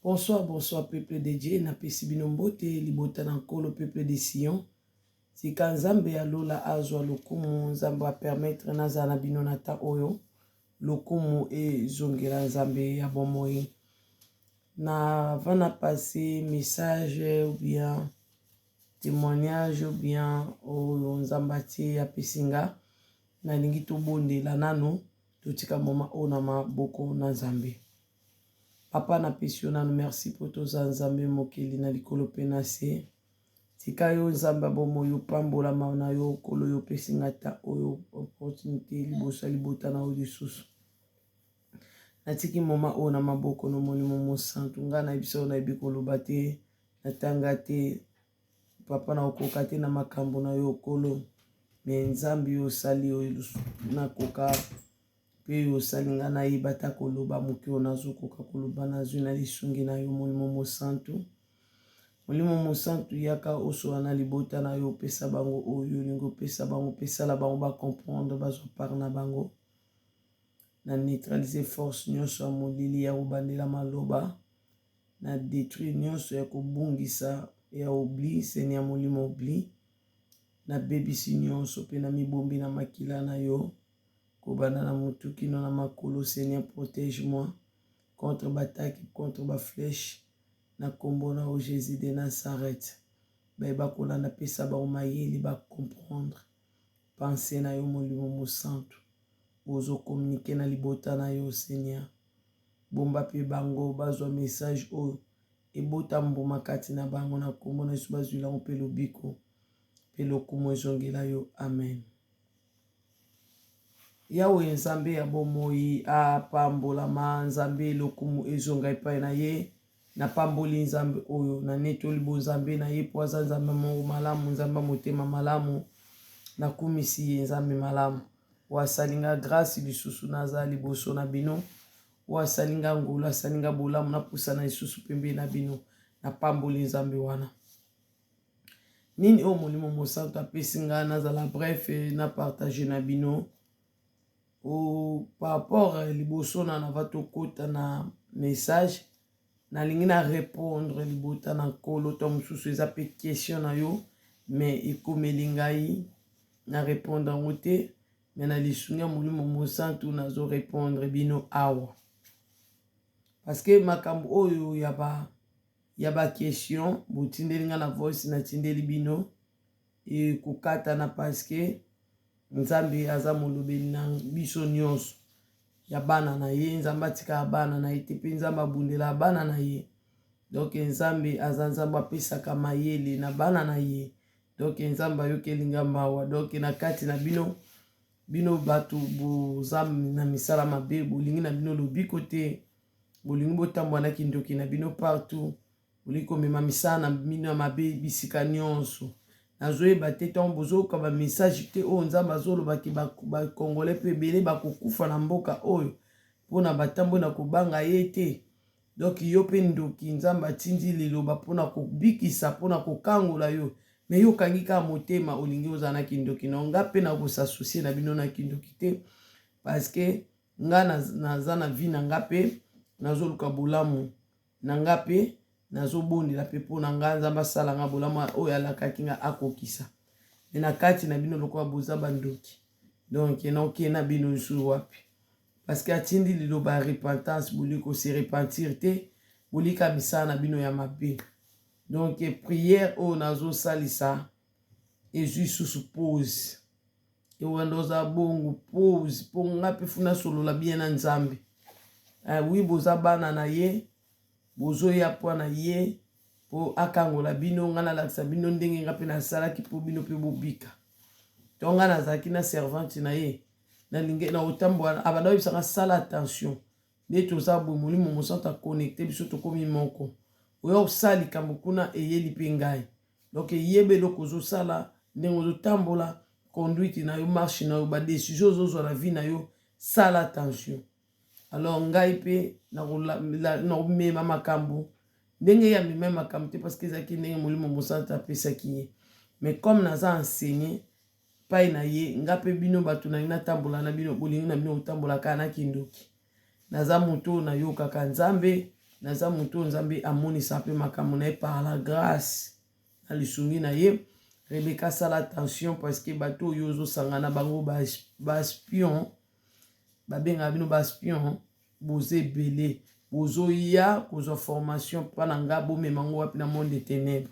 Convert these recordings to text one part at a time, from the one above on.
Bonsoir, bonsoir, peuple de Dieu. Na pesi bino mbote, libota na nkolo, peuple de Sion. Sika nzambe ya lola azwa lokumu, nzambe a permettre naza na bino na ta oyo. Lokumu e zongela nzambe ya bomoi. Na vana passer message ou bien témoignage ou bien oyo nzambati ya pesinga. Na lingi to bonde la nano, totika moma o na maboko na nzambe. Papa na pesio nanu merci pour toza nzambe mokeli na likolo pe na se. Tika yo nzambe bomo yo pambola na yo kolo yo pesinga ta oyo opportunité libosa libota na o lisusu. Natiki moma o na maboko no molimo mo santu nga na biso na ibi koloba te na tanga te papa na okoka te na makambo na yo kolo me nzambe yo sali yo na koka pe yo salinga na ibata koloba mokeo nazokoka koloba nazwi na lisungi na yo molimo mo santu. Molimo mo santu yaka oso na libota na yo pesa bango oyo lingo pesa bango pesa la bango ba comprendre bazo par na bango. Na neutraliser force nyonso ya molili ya kobandela maloba. Na détruire nyonso ya kobungisa ya obli seni ya molimo obli. Na bebisi nyonso pe na mibombi na makila na yo. Kobanda na mutuki no na makolo, Seigneur protège-moi contre battaque, contre ba flèche. Na kombo na o Jésus de Nazareth. Ba kolanda pesa ba mayeli ba comprendre. Penser na yo molimo mo santu. Ozo communiquer na libota na yo Seigneur. Bomba pe bango bazwa message o ebota mbuma kati na bango na kombo na Yesu bazwila pe lobiko. Pe lokumu ezongela yo. Amen. Yawe nzambe ya bomoi a pambola ma nzambe lokumu ezonga epai na ye na pamboli nzambe oyo na netoli bo nzambe na ye po aza nzambe mongo malamu nzambe motema malamu na kumisi ye nzambe malamu wasalinga grâce lisusu naza liboso na bino wasalinga ngolo asalinga bolamu na pusa na lisusu pembe na bino na pamboli nzambe wana nini o molimo mosantu apesi nga nazala bref na partage na bino par rapport liboso na nava tokota na message nalingi na répondre libota na nkolo to mosusu eza pe question na yo mais ekomeli ngai na répondre yango te mais na lisungi ya molimo mosantu nazo répondre bino awa parce que makambo oyo ya ba question botindeli nga na voice natindeli bino ekokata na parce que nzambe aza molobeli na biso nyonso ya bana na ye nzambe atika bana na ye te pe nzambe abundela bana na ye donc nzambe aza nzambe apesaka mayele na bana na ye donc nzambe ayokeli nga mawa donc na kati na bino bato boza na misala mabe bolingi na bino lobiko te bolingi botambola na kindoki na bino partout bolingi komema misala na bino ya mabe bisika nyonso nazoyeba te ntango bozoyoka bamessage te oyo nzambe azolobaki bakongole mpe ebele bakokufa na mboka oyo mpona batambo na kobanga ye te donk yo mpe ndoki nzambe atindi liloba mpona kobikisa mpona kokangola yo me yo okangi kaka motema olingi ozala na kindoki na nga mpe na kosasusie na bino na kindoki te parceke nga naza na vi na nga mpe nazoluka bolamu na nga mpe nazobondela pe mpona nga nzambe asala nga bolamu oyo alakaki nga akokisa me na kati na bino lokola boza bandoki donc naoke na bino lisusu wapi parce que atindi liloba ya repentance boli kose repentir te bolika misala na bino ya mabe donc prière oyo nazosalisa ezwi susu pause ewanda oza bongo pause mpo nga mpe funa solola bien na nzambe wi boza bana na ye bozoya mpo na ye mpo akangola bino nga nalakisa bino ndenge nga mpe nasalaki mpo bino mpe bobika to nga nazalaki na servante na ye nalingi na otambola abanda oyebisanga sala attention nde toza boye molimo mosantu aconnecte biso tokomi moko oya osala likambo kuna eyeli mpe ngai donc eyeba eloko ozosala ndenge ozotambola conduite na yo marche na yo badesizio ozozwa na vie na yo sala attention alors ngai mpe nakomema makambo ndenge ya mema makambo te parce que ezalaki ndenge molimo mosantu apesaki ye mais comme naza enseigné pai na ye nga mpe bino bato nalingi natambola na bino bolingi na bino kotambola kaka na kindoki naza moto nayokaka nzambe naza moto nzambe amonisa mpe makambo na ye par la grâce na lisungi na ye. Rebeka sala attention parce que bato oyo ozosangana bango baspion babenga bino baspion boza ebele bozoya kozwa formation mpona nga bomemango wapi na monde de ténèbre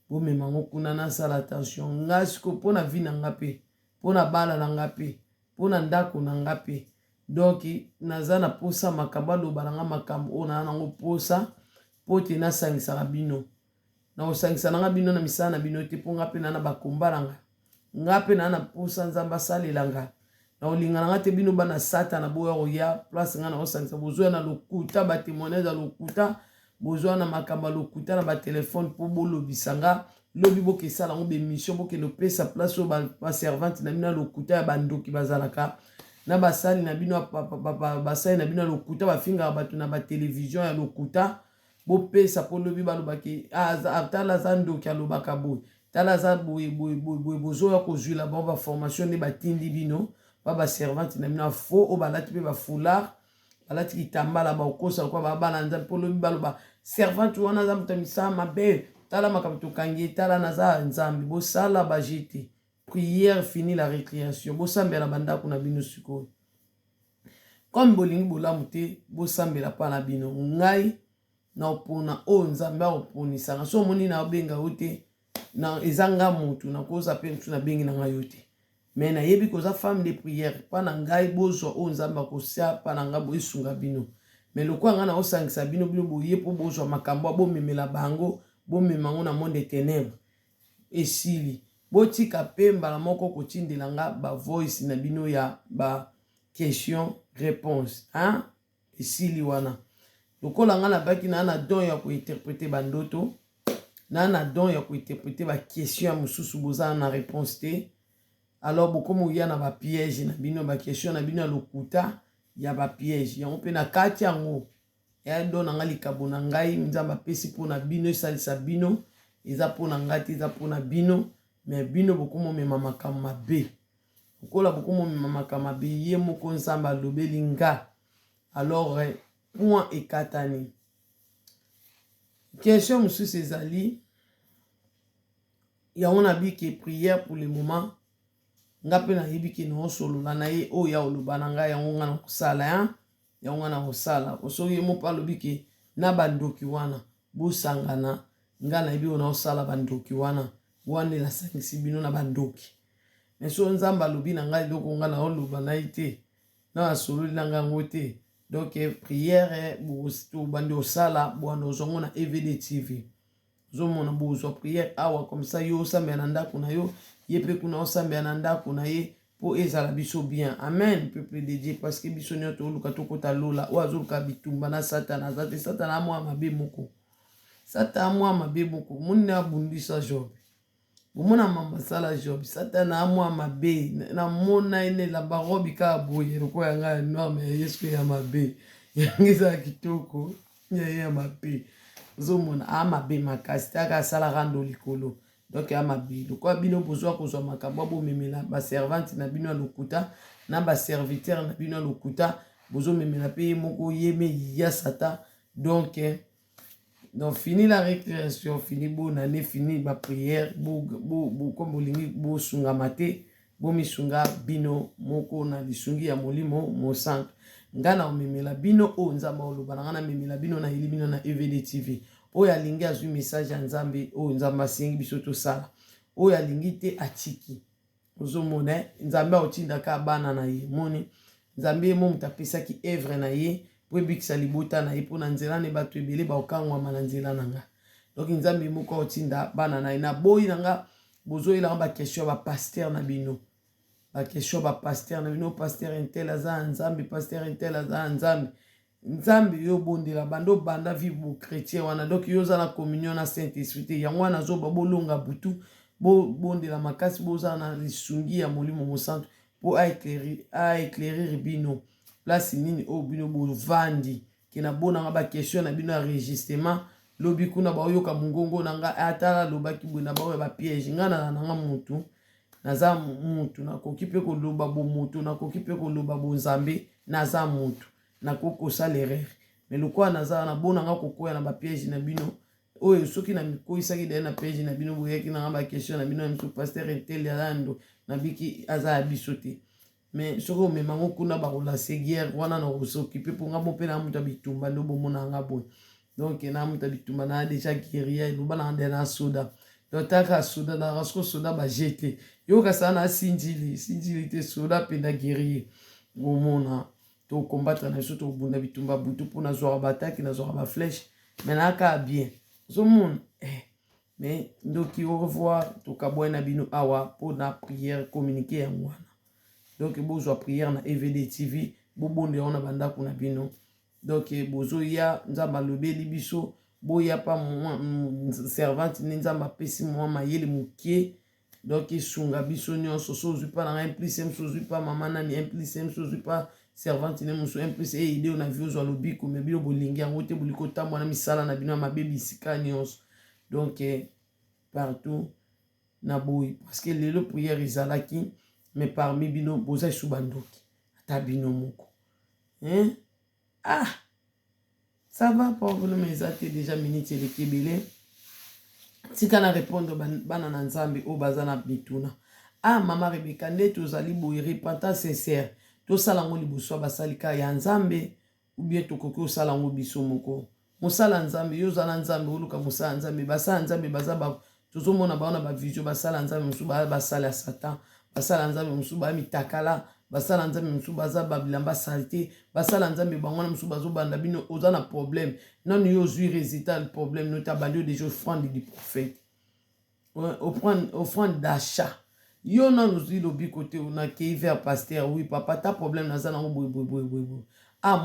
bomemango kuna nasala attention nga siko mpona vi na nga mpe mpona bana na nga mpe mpona ndako na nga mpe donc naza na posa makambo aloba na nga makambo oyo naa nango posa mpo te nasangisaka bino na kosangisa na nga bino na misala na bino te mpo nga mpe naa na bakomba na nga mpe naa na posa nzambe asalela nga na kolinga na nga te bino bana satana boya koya place nga na kosangisa bozwa na lokuta batémoignage ya lokuta bozwa na makambo ya lokuta na batelefone mpo bolobisa nga lobi bokesala yango bemission bokende opesa place oyo baservante na bino ya lokuta ya bandoki bazalaka na basali na bino basali na bino ya lokuta bafingaka bato na batelevizio ya lokuta bopesa mpo lobi balobaki tala aza ndoki alobaka boye tala aza boye bozoya kozwila bango baformation nde batindi bino baservante na bino ya faux oyo balati mpe bafoulard balati kitambala bakokosa lokwa babana nzambe mpo lobi baloba servante wana aza moto ya misala mabe tala makambo tokangi ye tala naza nzambe bosala bajete prière fini la récréation bosambela bandako na bino sikoyo comme bolingi bolamu te bosambela mpa na bino ngai na opona oyo nzambe akoponisanga so omoni na obenga yo te eza nga motu nakoza mpe motu nabengi na ngai yo te mais nayebi koza femme de prière mpa na ngai bozwa oyo nzambe akosia mpa na ngai boesunga bino mais lokwa ngai naosangisa bino boye mpo bozwa makambo bomemela bango bomemango na monde de ténèbre esili botika mpe mbala moko kotindela nga bavoice na bino ya question réponse esili wana lokola nga nabaki na don ya kointerprete bandoto na don ya kointerprete baquestion ya mosusu boza na réponse te alors bokomo ya na bapiège na bino baquestion na bino ya lokuta ya bapiège yango mpe na kati yango ya do na nga likabo na ngai nzambe apesi mpona bino esalisa bino eza mpona ngai te eza mpona bino mais bino bokomo mema makambo mabe lokola bokomo mema makambo mabe ye moko nzambe alobeli nga alors point ekatani question mosusu ezali yango nabiki prière pour le moment nga mpe nayebi ke naosolola na ye oyo ya oloba na ngai yango nga na kosala yango nga na kosala osoki ye mopa alobi ke na bandoki wana bosangana nga nayebi oyo naosala bandoki wana wana elasangisi bino na bandoki mais so nzambe alobi na ngai eloko nga naoloba na ye te na asololi na ngai yango te donc prière bandi osala bwanda ozwango na EVD TV ozomona bozwa prière awa comme ça yo osambela na ndako na yo ye mpe kuna osambela na ndako na ye mpo ezala biso bien amen peuple de Dieu parce que biso nyonso toluka tokota lola oyo azoluka bitumba na satana aza te satana amwa mabe moko satana amwa mabe moko moni abundisa Job bomona mama sala Job satana amwa mabe namona enela barobi kaka boye lokola yanga ya noir mais yesu ya mabe yango eza kitoko ya mabe ozomona amabe makasi taka asalaka ndo likolo donc amabe lokola bino bozwa kozwa makambo bomemela baservante na bino ya lokuta na baserviteur na bino ya lokuta bozomemela mpe ye moko yeme ya sata donc fini la récréation fini bonne année fini ba prière comme bolingi bosungama te bomisunga bino moko na lisungi ya molimo mosantu nga na omemela bino oyo nzambe oloba na nga na memela bino na yeli bino na EVD TV oyo alingi azwi message ya nzambe oyo nzambe asengi biso tosala oyo alingi te atiki ozomona nzambe aotindaka bana na ye moni nzambe ye mo moto apesaki evre na ye po ebikisa libota na ye mpo na nzela ne bato ebele baokangwama na nzela na nga donc nzambe moko aotinda bana na ye na boyi na nga bozoyelanga bakestion ya bapaster na bino bakestion ya bapaster na bino paster intel aza nzambe paster intel aza nzambe nzambe yo bondela bando banda vive chrétien wana donc yo oza na communion na saint esprit te yango wana azoba bolonga butu bondela makasi boza na lisungi ya molimo mosantu mpo aéclairir bino place nini oyo bino bovandi ke na bonanga bakestion na bino ya registrement lobi kuna baoyoka mongongo na nga atala alobaki boye na bao ya bapiège ngai na nanga motu naza motu nakoki mpe koloba bomotu nakoki mpe koloba bonzambe naza motu nakoki kosala erreur mais lokwa naza na bona nga kokoya na ba piège na bino oyo soki na mikoisaki de na piège na bino boyaki na ba question na bino na miso pasteur intel ya lando na biki aza ya biso te mais soki omemango kuna bakolase guerre wana na kosokipe mpo nga mpe na moto ya bitumba nde bomona nga boye donc na moto ya bitumba na déjà guerrier eloba na nde na soda donc taka soda na rasko soda bajete yoka sana na sinjili te soda penda guerrier bomona to combattre na biso tobunda bitumba butu mpo nazwaka bataki nazwaka baflèche mais naka bien ozomona mais ndoki au revoir tokabwai na bino awa mpo na prière communiqué yango wana donc bozwa prière na EVD TV bobonde yango na bandako na bino donc bozoya nzambe alobeli biso boya pa servante ne nzambe apesi mwa mayele mokie donc esunga biso nyonso so ozwi mpa nanga implice mosu ozwi mpa mama nani implice mosu ozwi mpa servante ne mosu implice eyide oyo na vi ozwa lobiko me bino bolingi yango te boliko otambola na misala na bino ya mabe bisika nyonso donc partout na boyi parce que lelo prière ezalaki mais parmi bino boza esu bandoki ata bino moko ça va pauvre mais eza te déjà minute eleki ebele tika na répondre bana na nzambe oyo baza na bituna mama Rebeka nde tozali boye repentance sincère tosala yango liboso ya basalika ya nzambe ou bien tokoki osala yango biso moko mosala nzambe yo oza na nzambe oluka mosala nzambe basala nzambe baza tozomona baona bavizio basala nzambe mosusu basala ya satan basala nzambe mosusu baya mitakala basala nzambe mosusu baza babilamba salite basala nzambe bango wana mosusu bazobanda bino oza na problème nanu yo ozwi résultat le problème nota bandi yo déjà offrande du prophète offrande d'achat yo nanu ozwi lobiko te onakei vers pasteur oui papa ta problème naza nango boye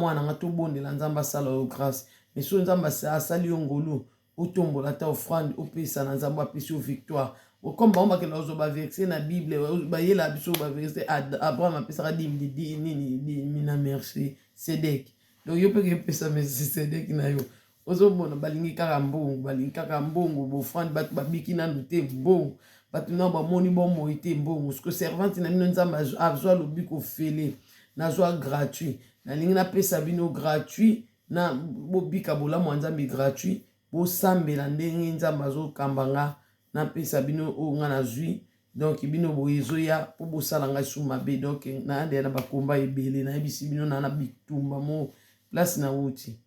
mwana nga tobondela nzambe asala yo grâce mais so nzambe asali yo ngolu otombola ta offrande opesa na nzambe apesi yo victoire comme bango bakela ozwa baverse na bible bayela biso baverse abraham apesaka nini na merci sedek donc yo mpe kepesa merci sedek na yo ozomona balingi kaka mbongo bofrande bato babiki nanu te mbongo bato nao bamoni bomoi te mbongo siko servante na bino nzambe azwa lobiko ofele nazwa gratuit nalingi napesa bino gratuit na bobika bolamu ya nzambe gratuit bosambela ndenge nzambe azokamba nga napesa bino oyo nga nazwi donc bino boye ezoya mpo bosala ngai su mabe donc nayandeya na bakomba ebele nayebisi bino na bitumba mo place na wuti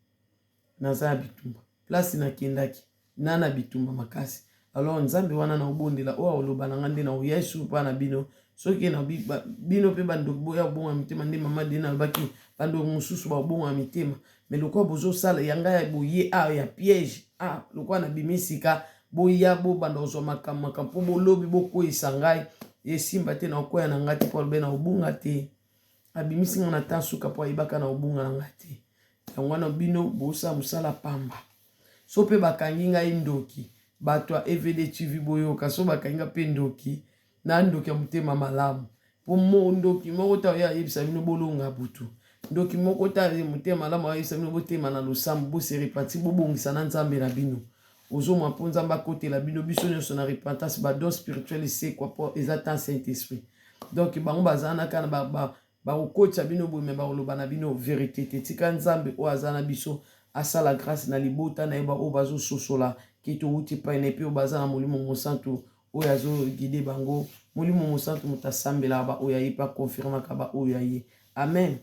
naza ya bitumba place nakendaki na bitumba makasi alors nzambe wana na obondela oyo oloba na nga nde na oya esu mpa na bino soki na bino mpe bandoki boya kobonga mitema nde mama de nalobaki bandoki mosusu bakobonga mitema mais lokwa bozosala yanga ya boye ya piège lokwa na bimisika boya bobanda kozwa makambo mpo bolobi bokweyisa ngai esimba te na okwea na ngai te mpo alobe na obunga te abimisi nga na ta suka mpo ayebaka na obunga na ngai te yango wana bino bosala mosala pamba so mpe bakangi ngai ndoki bato ya EVD TV boyoka so bakangi nga mpe ndoki na ndoki ya motema malamu mpo ndoki moko ta oyo ayebisa bino bolonga butu ndoki moko ta motema malamu ayebisa bino botema na losambo boserepati bobongisa na nzambe na bino ozomwa mpo nzambe akotela bino biso nyonso na repentance badon spirituel esekwa mpo eza tan saint esprit donc bango bazala na kana bakokotisa bino boye me bakoloba na bino verité te tika nzambe oyo aza na biso asala grâce na libota na yeba oyo bazososola ke towuti epai na epe oyo baza na molimo mosantu oyo azogide bango molimo mosantu moto asambelaka baoyo aye mpe akonfirmaka baoyo aye amen.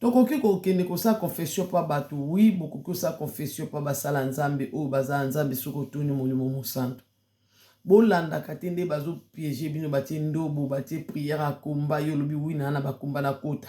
Tokoki kokende kosala confession pa bato oui bokoki kosala confession pa basala nzambe oyo bazala nzambe soki otuni molimo mosantu bolandaka te nde bazopiége bino batie ndobo batie prière akomba yo lobi wi na bakomba na kota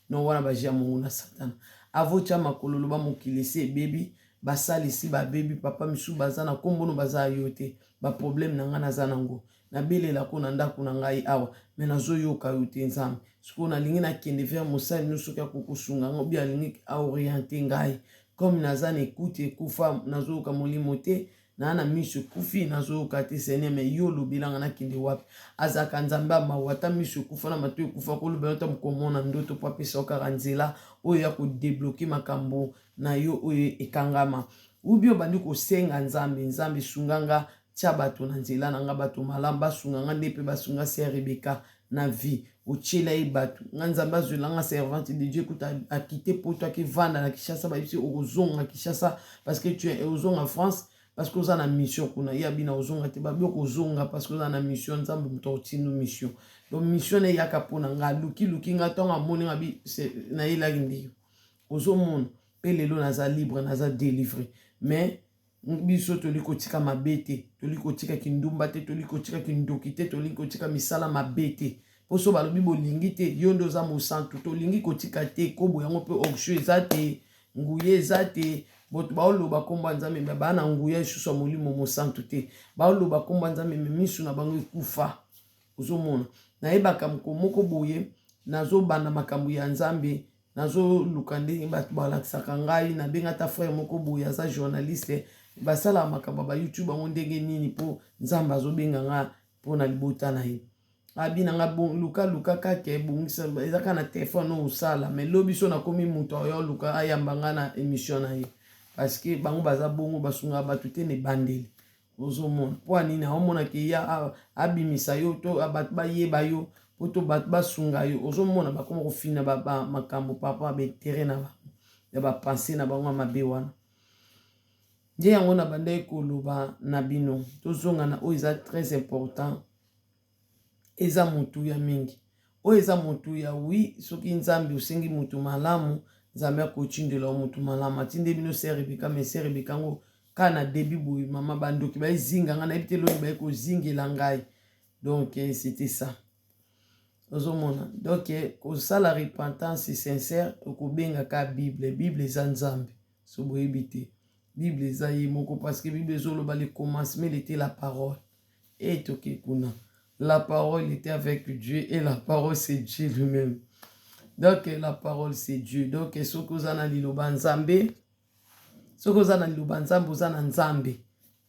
no wana bajia mongo na satana avotia makolo loba mokili esi ebebi basalisi babebi papa misu baza na kombono baza yo te baproblème na nga naza nango nabelelako na ndako na ngai awa me nazoyoka yo te nzambe sikoyo nalingi nakende vers mosali no soki akokosunga ngo bi alingi aoriente ngai comme naza na ekute ekufa nazoyoka molimo te na miso ekufi nazoyoka te seigneur me yo olobelanga nakende wapi azalaka nzambe amawa ata miso ekufa na mato ekufa kolobela ata mokomona ndoto po apesa kaka nzela oyo ya kodebloke makambo na yo oyo ekangama ubi obandi kosenga nzambe sunganga tia bato na nzela na nga bato malamu basunga nga nde mpe basunga se Rebeka na vie otiela ye bato nga nzambe azwelanga servante de Dieu kuta akite poto akivanda na Kinshasa bayebisi okozonga Kinshasa parce que tu es ozonga France parce que oza na mission kuna ye abina ozonga te babi okozonga parce que oza na mission nzambe moto otindu mission donc mission na eyaka mpona nga luki nga ntongo amoni nga bi nayelaki ndeyo ozomona mpe lelo naza libre naza délivré mais biso toli kotika mabe te toli kotika kindumba te toli kotika kindoki te toli kotika misala mabe te poso balobi bolingi te yo nde oza mosantu tolingi kotika te kobo yango mpe onction eza te nguye eza te boto baoloba nkombo ya nzambe me baa na nguya lisusu ya molimo mosantu te baoloba nkombo ya nzambe me misu na bango ekufa ozomona nayebaka moko boye nazobanda makambo ya nzambe nazoluka nde bato balakisaka ngai nabenga ata frère moko boye aza journaliste basala makambo ba YouTube bango ndenge nini mpo nzambe azobenga nga mpona libota na ye abina nga luka kaka ebongisa ezaka na telefone osala mais lobi so nakomi moto oyo luka ayamba nga na émission na ye parce que bango baza bongo basunga bato te ne bandeli ozomona mpo anini aomonake ya abimisa yo to bato bayeba yo po to bato basunga yo ozomona bakoma kofina makambo papa baintere na bango ya bapense na bango ya mabe wana nde yango na bandaki koloba na bino tozonga na oyo eza très important eza motuya mingi oyo eza motuya wi soki nzambe osengi motu malamu nzambe akotindela o motu malamu atinde bino ser Rebeka mais ser Rebeka yango ka na debi boye mama bandoki baezinga nga nayebi te loni baye kozingela ngai donc c'était ça ozomona donc kosala repentance sincère okobenga ka bible eza nzambe so boyebi te Bible eza ye moko parce que Bible ezoloba le commencement il était la parole et toke kuna la parole était avec Dieu et la parole c'est Dieu lui-même donc la parole c'est Dieu donc soki oza na liloba nzambe soki oza na liloba nzambe oza na nzambe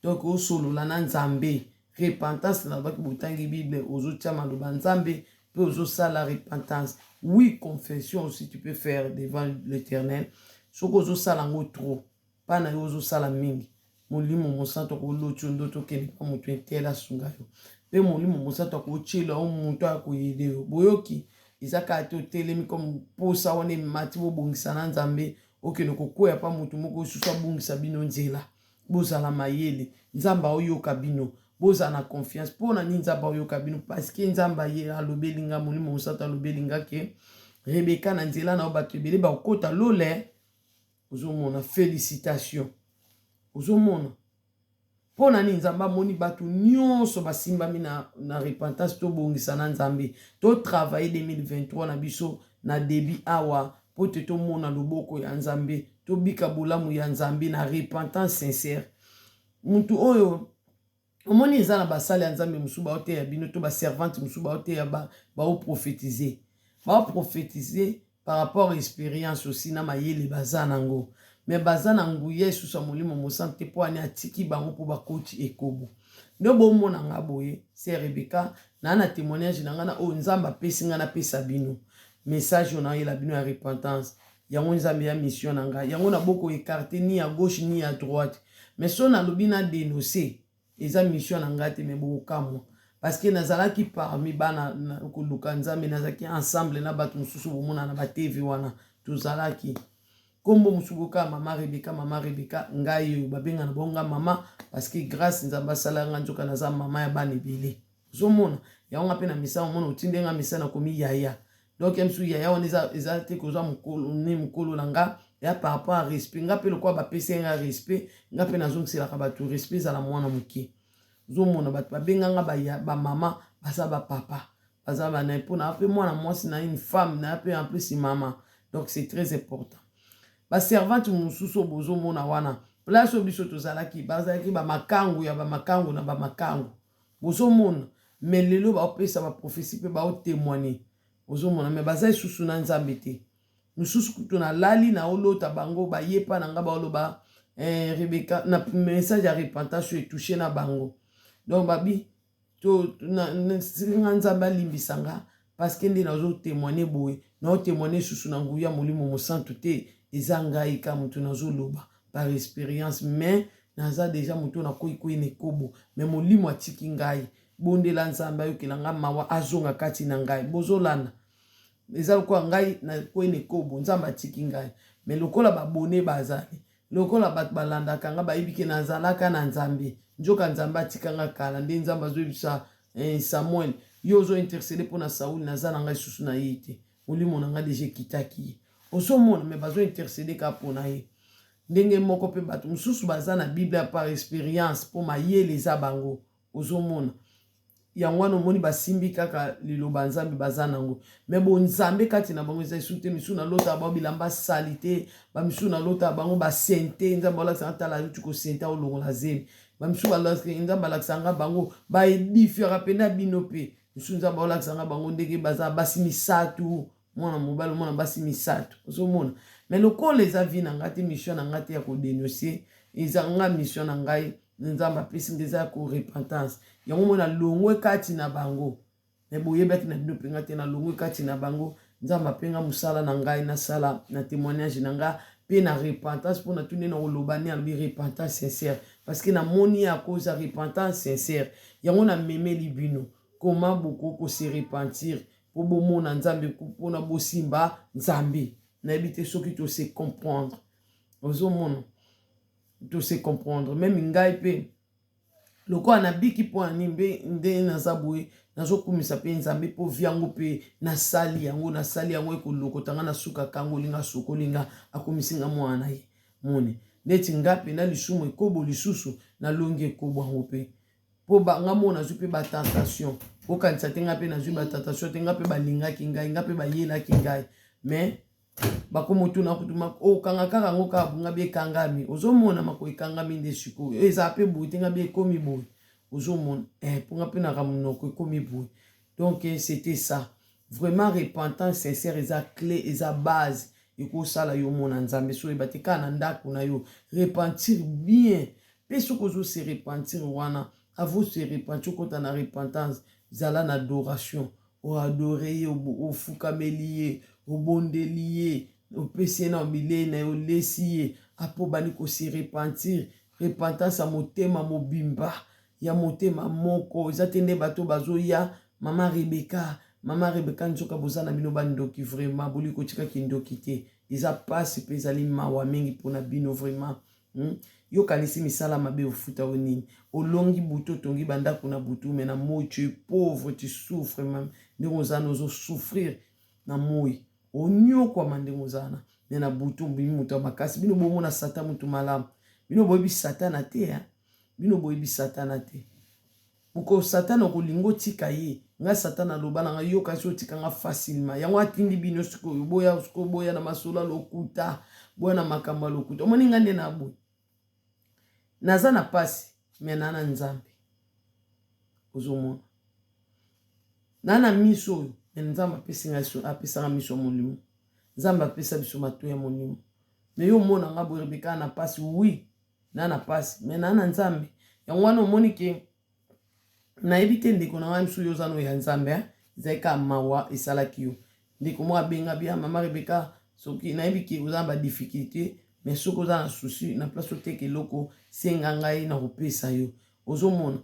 donc osolola na nzambe repentance na baki botangi Bible ozotia maloba nzambe pe ozosala repentance oui confession aussi tu peux faire devant l'Éternel soki ozosala ngo trop pana yo ozosala mingi molimo mosantu akoloti yo ndoto okende mpa moto etela asunga yo mpe molimo mosantu akotiela o moto akoyede yo boyoki eza kaka te otelemi comme mposa wana emati bobongisa na nzambe okende kokwea mpa moto moko osusu abongisa bino nzela bozala mayele nzambe aoyoka bino bozala na confiance mpona nini nzambe aoyoka bino parceke nzambe aye alobeli nga molimo mosantu alobeli nga ke Rebeka na nzela na yo bato ebele bakokota lole ozomona félicitation ozomona mpona nini nzambe amoni bato nyonso basimbami na repentance tobongisa na nzambe totravaille 2023 na biso na debi awa mpo te tomona loboko ya nzambe tobika bolamu ya nzambe na repentance sincère mutu oyo omoni eza na basale ya nzambe mosusu baoteya bino to baservante mosusu baoteya baoprofetize par rapport à expérience aussi na mayele baza nango mais baza na nguya esusu ya molimo mosantu te mpo ani atiki bango mpo bakoti ekobo nde bomona nga boye ser Rebeka na témoignage na nga na oyo nzambe apesi nga napesa bino message oyo naoyela bino ya repentance yango nzambe ya mission na ngai yango na boko ekarte ni ya gauche ni ya droite mais so nalobi na dénoncer eza mission na ngai te me bokokamwa parce que nazalaki parmi bana koluka nzambe nazalaki ensemble na bato mosusu bomona na batevi wana tozalaki kombo mosusu kaka mama Rebeka ngai oyo babenga na bonga mama parce que grâce nzambe asala nga nzoka naza mama ya bana ebele ozomona yango nga mpe na misa omona otindenga misa nakomi yaya donc msu yaya wana eza te kozwa mokolo na nga ya par rapport à respect nga mpe lokwa bapesi nga respect nga mpe nazongiselaka bato respect ezala mwana moke ozomona bato babenganga bamama baza bapapa baza bana mpona ape mwana mwasi na une femme na ape en plus mama donc c'est très important baservante mosusu bozomona wana place oyo biso tozalaki bazalaki bamakangu ya bamakangu na bamakangu bozomona mais lelo baopesa baprofesi mpe baotémoigne ozomona mais baza lisusu na nzambe te mosusu kutu nalali na olota bango bayepa na nga baoloba Rebeka na message ya repentance etouche na bango donc babi nga nzambe alimbisa nga parce que nde nazotémoigne boye naotémoigne susu na nguya molimo mosantu te eza ngai ka moto nazoloba par expérience mais naza déjà moto nakoyi na ekobo mais molimo atiki ngai bondela nzambe ayokela nga mawa azonga kati na ngai bozolanda eza lokola ngai na kwene kobo nzambe atiki ngai me lokola babone bazali lokola bato balandaka nga bayebi ke nazalaka na nzambe nzoka nzambe atika nga kala nde nzambe azoyebisa Samuel yo ozointercede mpona Sauli naza na ngai lisusu na ye te molimo na ngai deja ekitaki ye ozomona me bazointercede kaka mpona ye ndenge moko mpe bato mosusu baza na Bible par expérience mpo mayele eza bango ozomona yango wana omoni basimbi kaka liloba nzambe baza nango me bonzambe kati na bango eza esu te misu na lota bango bilamba sali te bamisu na lota bango basente nzambe balakisanga tala yuti kosente olongola zemi bamisu nzambe alakisanga bango baedifiaka pena bino mpe misu nzambe balakisanga bango ndenge baza basi misatu mwana mobali mwana basi misatu ozomona me lokola eza vi na ngai te mission na ngai te ya kodenoncier eza nga mission na ngai nzambe apesi nga eza ya korepentance yango mona longwe kati na bango me boyebaki na bino mpenga te na longwe kati na bango nzambe apenga mosala na ngai nasala na témoignage na ngai mpe na repentance mpo na tunde na koloba ne alobi repentance sincère parce que namoni ya cause ya repentance sincère yango namemeli bino koma boko kose repentir mpo bomona nzambe mpona bosimba nzambe nayebi te soki tose comprendre ozomona tose comprendre meme ngai mpe lokola nabiki mpo ani mbe nde naza boye nazokumisa mpe nzambe mpo vi yango mpe nasali yango ekolokotanga nasukaka yango olinga sokolinga akomisinga mwana na ye mone neti nga mpe na lisumu ekobo lisusu nalongi ekobo yango mpe mpo nga mona nazwi mpe batentation okanisa te nga mpe nazwi batentation te nga mpe balingaki ngai nga mpe bayelaki ngai me bakomotuna kutuma okanga kaka yango kaka bunga bekangami ozomona mako ekangami nde sikoyo eza mpe boye te nga be ekomi boye ozomona mponga mpe naka monoko ekomi boye donc c'était ça vraiment repentance sincère eza clé eza base ekosala yo mona nzambe so oyeba te kaka na ndako na yo repentir bien mpe soki ozose repentir wana avo se repentir okota na repentance zala na adoration oadore ye ofukameli ye obondeli ye opesi ye na bilei na ye olesi ye apo bani kosi repentir repentance ya motema mobimba ya motema moko eza te nde bato bazoya mama Rebeka nzoka boza na bino bandoki vraiment boli kotikaki ndoki te eza pasi mpe ezali mawa mingi mpona bino vraiment yokanisi misala mabe ofuta o nini olongi butu otongi bandako na butu me na moi tu es pauvre tu souffres même ndenge ozana ozosouffrir na moi onyokwama ndenge ozana me na butu bimi moto ya makasi bino bomona satan motu malamu bino boyebi satana te bino boyebi satana te oko satana okolinga otika ye nga satana aloba na nga yokasi otika nga facilement yango atindi bino sikoyo boya na masolo lokuta boya na makambo ya lokuta omoni nga nde na boye naza na pasi me na nzambe ozomona na miso oyo me nzambe apesanga miso ya molimo nzambe apesa biso mato ya molimo me yo omona nga boye Rebeka na pasi wi na pasi me na nzambe yango wana omoni ke nayebi te ndeko na ngai misu yo oza no ya nzambe ezali kaka mawa esalaki yo ndeko moko abenga bia mama Rebeka soki nayebi ke oza na badifficulté mais soki oza na souci na place oteka eloko senga ngai na kopesa yo ozomona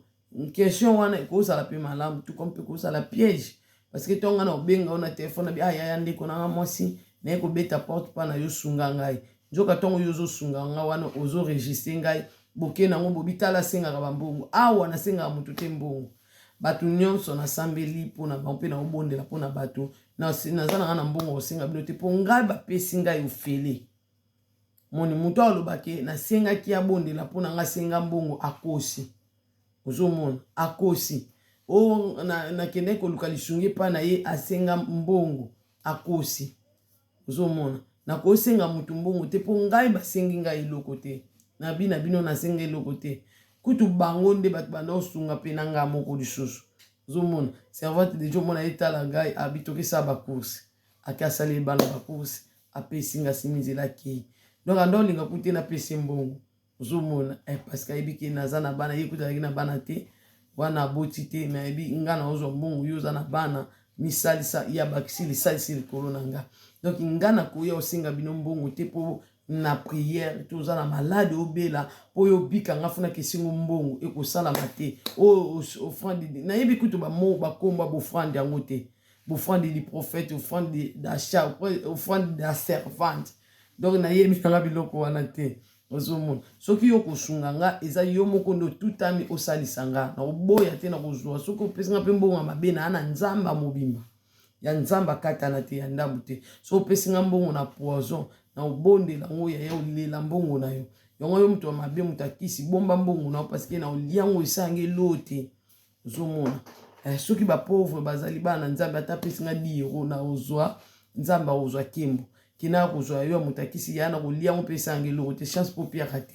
question wana ekozala mpe malamu tuko mpe kozala piège parce que tonga na obenga ona telefone abi ayaya ndeko na nga mwasi naye kobeta porte mpa na yo sunga ngai nzoka ntongo yo ozosunga nga wana ozoregistre ngai boke nango bobitala asengaka bambongo awa nasengaka moto te mbongo bato nyonso nasambeli mpona bango mpe na obondela mpona bato naza na nga na mbongo kosenga bino te mpo ngai bapesi ngai ofele moni moto alobake nasengaki abondela mpona nga senga mbongo akosi ozomona akosi o nakende koluka lisungi mpa na ye asenga mbongo akosi ozomona nakosenga motu mbongo te mpo ngai basengi ngai eloko te na bino nasenga eloko te kutu bango nde bato banda osunga mpe na ngai moko lisusu ozomona servante deja omona etala ngai abitokisa bacourse ake asali bana bacourse apesi nga simi nzela akei donc ando olinga kute napesi mbongo ozomona parce que ayebi ke naza na bana ye kutu azalaki na bana te wana aboti te me ayebi nga na ozwa mbongo yo oza na bana misalisa ya bakisi lisalisi likolo na nga donc nga nakoya osenga bino mbongo te mpo na prière toza na malade obela oyo bika ngafuna kesingo mbongo ekosala mate o offrande na yebi kutu ba mo ba komba bo offrande yango te offrande du prophète offrande d'achat offrande de la servante donc na yebi nga biloko wana te ozomona soki yo kosunga nga eza yo moko ndo tutami osalisa nga na oboya te na kozwa soki opesi nga mpe mbongo mabe na ana nzamba mobimba ya nzamba katana te ya ndambu te so opesi nga mbongo na poison na obondela ngo ya olela mbongo na yo yango yo mutu mabe mutu akisi bomba mbongo na parce que na oliango esange lote ozomona soki ba pauvre bazali bana nzambe ata pesi nga 10 € na ozwa nzamba ozwa kimbo kina kozwa yo mutu akisi ya na oliango pesa sange lote chance po pia kate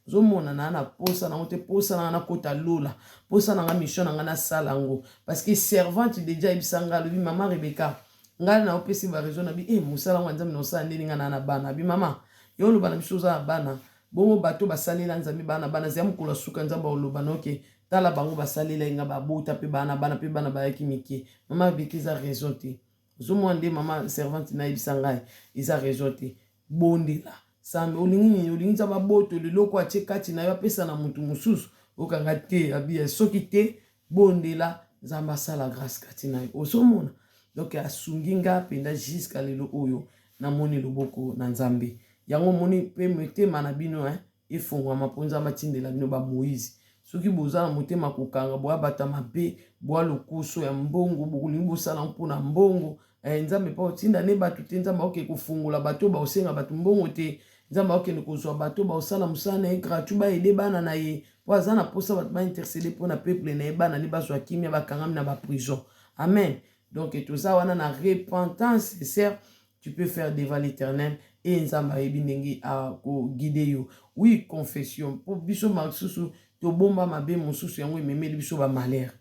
ozomona na na posa na ngote posa na kota lola posa na nga mission na nga na sala ngo parce que servante déjà ibisanga lobi mama Rebecca ngana na opesi ba raison na bi musala ngo nzambe no sala ndeni nga na bana bi mama yo lo bana biso za bana bongo bato basalela nzambe bana zia mukula suka nzamba oloba noke tala bango basalela inga babota pe bana pe bana bayaki mike mama bikiza raison te ozomona mama servante na ibisanga isa raison te bondela sambe olingi za baboto leloko atie kati na yo apesa na mutu mususu okanga te abia soki te bondela nzamba sala grâce kati na yo ozomona donc asungi nga penda jusqu'à lelo oyo na moni loboko na nzambe yango moni pe motema na bino efungwa maponza matindela bino ba Moïse soki boza na motema kokanga boya bata mabe boya lokuso ya mbongo bokulingi bosala mpona mbongo nzambe pa otinda ne bato te nzambe oke kofungula bato ba osenga bato mbongo te nzambe okende kozwa bato ba osala musala na ye gratuit ba ede bana na ye po aza na posa bato ba intercéder mpona peuple na ye bana ne bazwa kimia bakangami na ba prison amen. Donc tout ça wana na repentance sincère tu peux faire devant l'Éternel et nzamba yebi ndenge a ko guider yo oui confession pour biso maksusu to bomba mabe mususu yango memeli biso ba malheur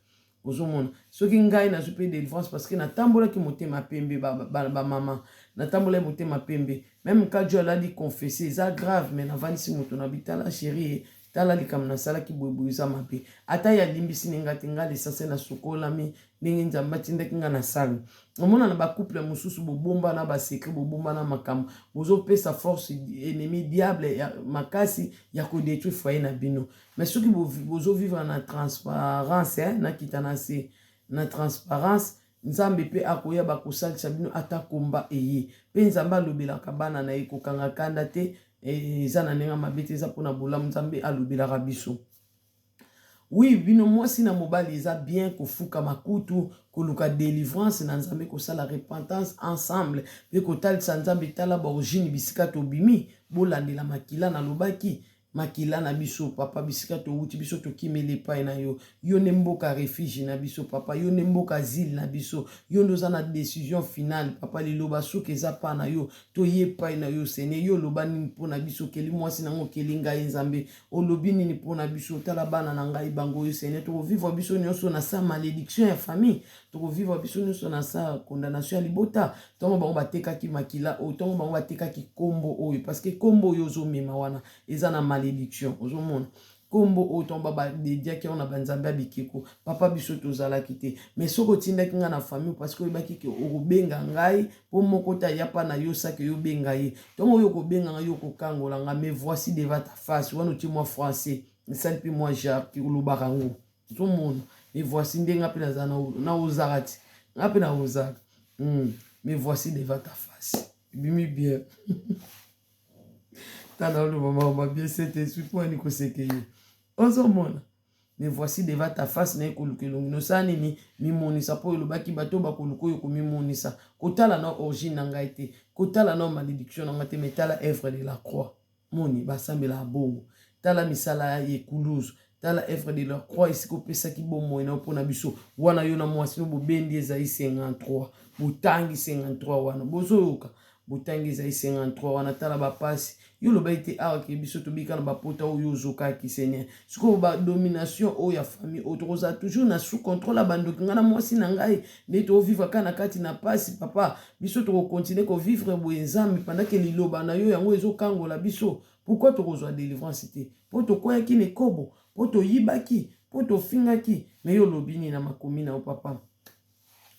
ozomona soki ngai na super délivrance parce que na tambola ki motema pembe ba mama na tambola motema pembe même quand Dieu l'a dit confesser ça grave mais na vanisi moto na bitala chérie tala likam na sala ki boyeboyisa mabe ata ya limbisi ninga tinga lisase na sukola mi ndenge nzamba tindaki nga na sala omona na ba couple mususu bobomba na ba secret bobomba na makambo bozo pesa force ennemi diable ya makasi ya ko détruire foyer na bino mais soki bozo vivre na transparence na kitana se na transparence nzambe pe akoya bakosalisa bino ata komba eye pe nzamba alobelaka bana na ye kokanga kanda te eza na ndenge mabe te eza mpona bolamu nzambe alobelaka biso oui bino mwasi na mobali eza bien kofuka makutu koluka délivrance na nzambe kosala repentance ensemble pe kotalisa nzambe tala baorigine bisika tobimi bolandela makila na lobaki makila na biso papa bisika to uti biso to kimele pa na yo yo ne mboka refuge na biso papa yo ne mboka asile na biso yo ndoza na décision finale papa liloba soki eza pa na yo to ye pa na yo sene yo loba nini mpona biso keli mwasi nango keli ngai nzambe olobi nini mpona biso tala bana na ngai bango yo sene to vivre biso nyonso na sa malédiction ya famille to vivre biso nyonso na sa condamnation ya libota tongo bango batekaki makila o tongo bango batekaki kombo oyo parce que kombo yo zomema wana eza na malédiction ozomona kombo otomba ba dediaki on a banzamba bikiko papa biso tozalaki te mais soko tindaki nga na famille parce que oyebaki ke okobenga ngai po moko ta yapa na yo saki yo benga ye tongo yo kobenga nga yo kokangola nga mais voici devant ta face wana ti moi français sali pe moi Jacques ki olobaka ngo ozomona mais voici ndenga pe na ozarati nga pe na ozaka mais voici devant ta face bimi bien tana lo mama bien c'était pour ni ko sekeye ozomona mais voici devant ta face na ekolukelongi no sani ni mimonisa po elobaki bato bakoluko yo komimonisa kotala na origine na ngai te kotala na malédiction na ngai te mais tala œuvre de la croix moni basambela bongo tala misala ye kuluzu tala œuvre de la croix esika opesaki bomoi na mpona biso wana yo na mwasi no bobendi ezali 53 botangi 53 wana bozoyoka botangi ezali 53 wana tala bapasi yo loba ete awa ke biso tobika na bapota oyo ozokaki seigneur sikoyo badomination oyo ya famille oyo tokozala toujours na sous contrôle ya bandoki nga na mwasi na ngai nde tovivre kaka na kati na pasi papa biso tokokontinue kovivre boye nzambe pendake liloba na yo yango ezokangola biso pourquoi tokozwa délivrance te mpo tokweyaki na ekobo mpo toyibaki mpo tofingaki me yo lobi nini na makomi na yo papa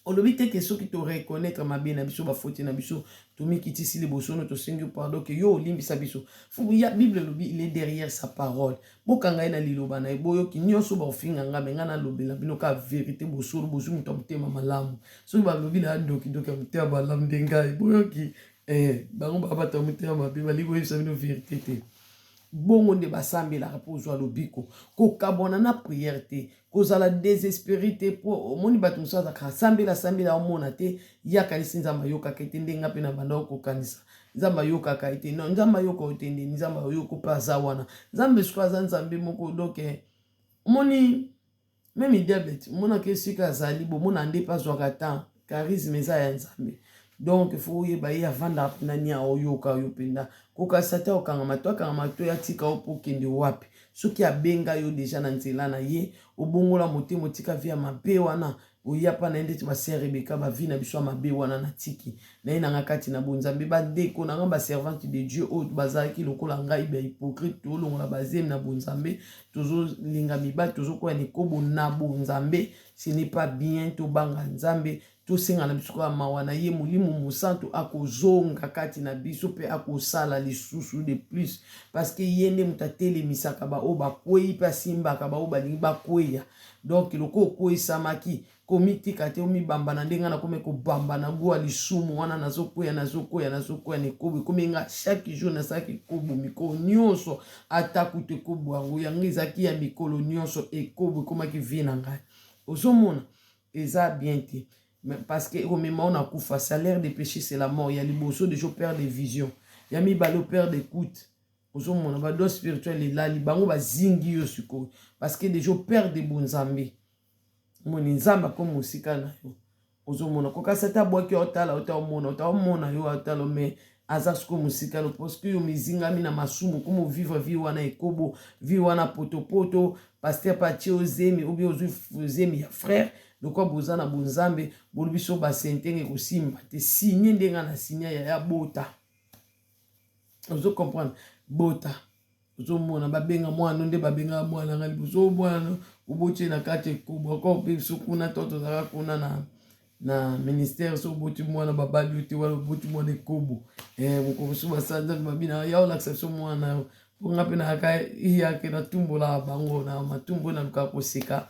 olobi te ke soki to reconnaître mabe na biso ba faute na biso to mikitisi liboso no to sengi pardon ke yo olimbisa biso fu ya Bible lobi il est derrière sa parole bokanga na liloba na boyo ki nyonso ba ofinga ngabe ngana lobela bino ka vérité bosolo bozu muto mutema malamu soki ba lobi na doki doki mutema malamu dengai boyo ki bango ba bata mutema mabe bali ko yisa bino vérité te bongo nde basambelaka mpo ozwa lobiko kokabwana na priere te kozala désespéré te mpo omoni bato mosusu azalaka asambela omona te yakanisi nzambe ayokaka ete ndenge mpe na banda okokanisa nzambe ayokaka ete non nzambe ayoka otendeni nzambe ayoko mpe aza wana nzambe siko aza nzambe moko doke omoni meme diabete omonaka esika azali bomona nde mpe azwaka temps charisme eza ya nzambe donc fo oyeba ye avandaka mpena ni aoyoka oyo mpenza kokasa te okangama to yatika opokende wapi soki abenga yo deja na nzela na ye obongola motema otika vi ya mabe wana oya mpa na ye ndeti baser rebeka bavi na biso ya mabe wana na tiki na ye nanga kati na bonzambe bandeko nanga baservante de dieu oyo bazalaki lokola ngai bahypocrite tolongola bazemi na bonzambe tozolinga mibali tozokoya na ekobo na bonzambe ce n'est pas bien tobanga nzambe tosenga na biso kwa mawa na ye molimo mosantu akozonga kati na biso pe akosala lisusu de plus parce que ye nde moto atelemisaka baoyo bakwei mpe asimbaka baoyo balingi bakweya donc loko okweyisamaki komitika te omibamba na ndenge nakomi kobamba na gwa lisumu wana nazokweya na ekobo ekomi nga chaque jour nasalaki ekobo mikolo nyonso ata kutu ekobo yango yango ezalaki ya mikolo nyonso ekobo ekomaki vie na ngai ozomona eza bien te parce que au moment on a kufa salaire de péché c'est la mort il y a liboso de jour perd des visions il y a mi balo perd d'écoute ozomona ba dos spirituel elali bango bazingi yo sikoyo parce que des jours perd de bonzambe moni nzamba comme musika na yo ozomona kokasa ta bwaki otala otamona yo otala mais aza sikoyo musika lo parce que yo mizingami na masumu comme vivre vie wana ekobo vie wana potopoto pasteur patie ozemi ou bien ozemi ya frère lokwa boza na bonzambe bolobi so basentenge kosimba te signe ndenga na signe ya bota ozo comprendre bota ozomona babenga mwana nde babenga mwana ngali bozo mwana obotie na kati ekobo encore pe so kuna toto zaka kuna na ministère so boti mwana babali te wala boti mwana ekobo moko so basanda babina ya ola exception mwana ponga pe na ka yake na tumbola bango na matumbo na luka koseka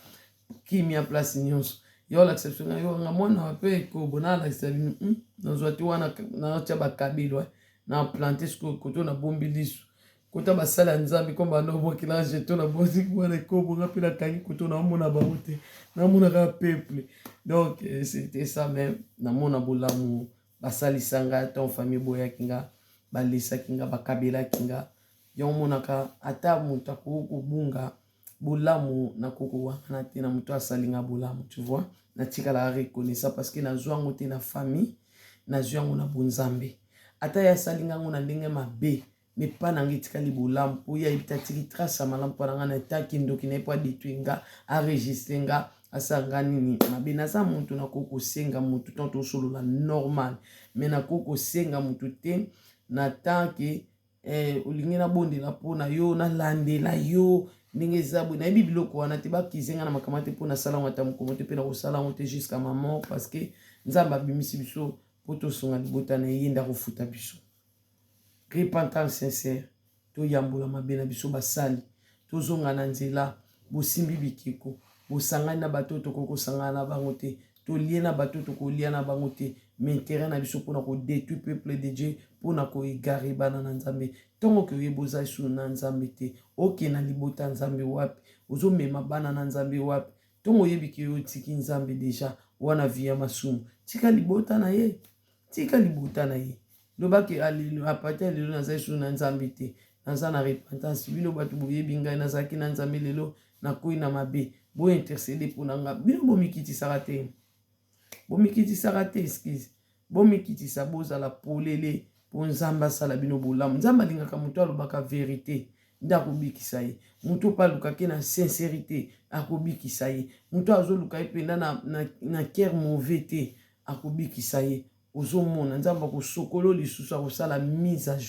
kimia place nyonso yo l'exception yo nga mwana wape ko bonala isabini nazwa ti wana na tia bakabilo na planter sko koto na bombi lisu kota basala nzambi komba no bokila jeto na bozi mwana ko bonga pe na kangi koto na mona ba wote na mona ka peuple donc c'était ça même na mona bolamu basali sanga ton famille boya kinga balisa kinga bakabela kinga yo mona ka ata muta ko bunga bolamu na koko wana te na muto asalinga bolamu tu vois na tika la reconnaissance parce que na zwango te na famille na zwango na bonzambe ata ya salinga ngo na ndenge mabe mais pas na ngitika li bolamu po ya itatiki trace malamu po na na taki ndoki na po detwinga enregistrer nga asanga nini mabe na za muntu na koko senga muntu tonto solo la normal mais na koko senga muntu te na tanke olingi na bondela po na yo na landela yo ndenge zabu na yebi biloko wana te bakizenga na makambo te mpona sala ngo ata mokomo te mpe na kosala ngo te jusqu'à ma mort parce que nzambe abimisi biso mpo tosonga libota na ye nde akofuta biso repentance sincère toyambola mabe na biso basali tozonga na nzela bosimbi bikeko bosangani na bato tokokosangana na bango te tolie na bato tokolia na bango te mais intérêt na biso mpona kodétruire peuple de Dieu mpona koegare bana na nzambe ntongo ke oyeba oza esu na nzambe te oke na libota nzambe wapi ozomema bana na nzambe wapi ntongo oyebi ke otiki nzambe deja wana vi ya masumu tika libota na ye lobaki apati ya lelo naza esu na nzambe te naza na repentance bino bato boyebi ngai nazalaki na nzambe lelo nakoyi na mabe bointercede mpona nga bino bomikitisaka te excuse bomikitisa bozala polele mpo nzambe asala bino bolamu nzambe alingaka moto alobaka verité nde akobikisa ye moto mpe alukaki na sincérité akobikisa ye moto azoluka ye mpenda na cœur mauvais te akobikisa ye ozomona nzambe akosokolo lisusu akosala mise à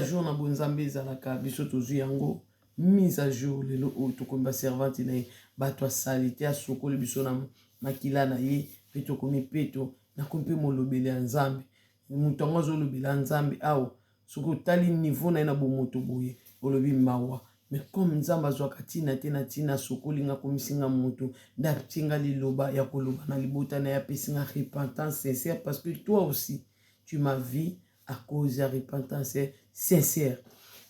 jour na bonzambe ezalaka biso tozwi yango mise à jour lelo oyo tokomi baservante na ye bato asali te asokoli biso makila na ye mpe tokomi peto nakomi mpe molobeli ya nzambe moto yango azolobela nzambe awa soki otali niveau na ye na bomoto boye olobi mawa mais comme nzambe azwaka ntina te na ntina sokolinga komisinga moto nde atinga liloba ya koloba na libota na ye apesinga repentance sincère parce que toi aussi tu m'as vu à cause ya repentance sincère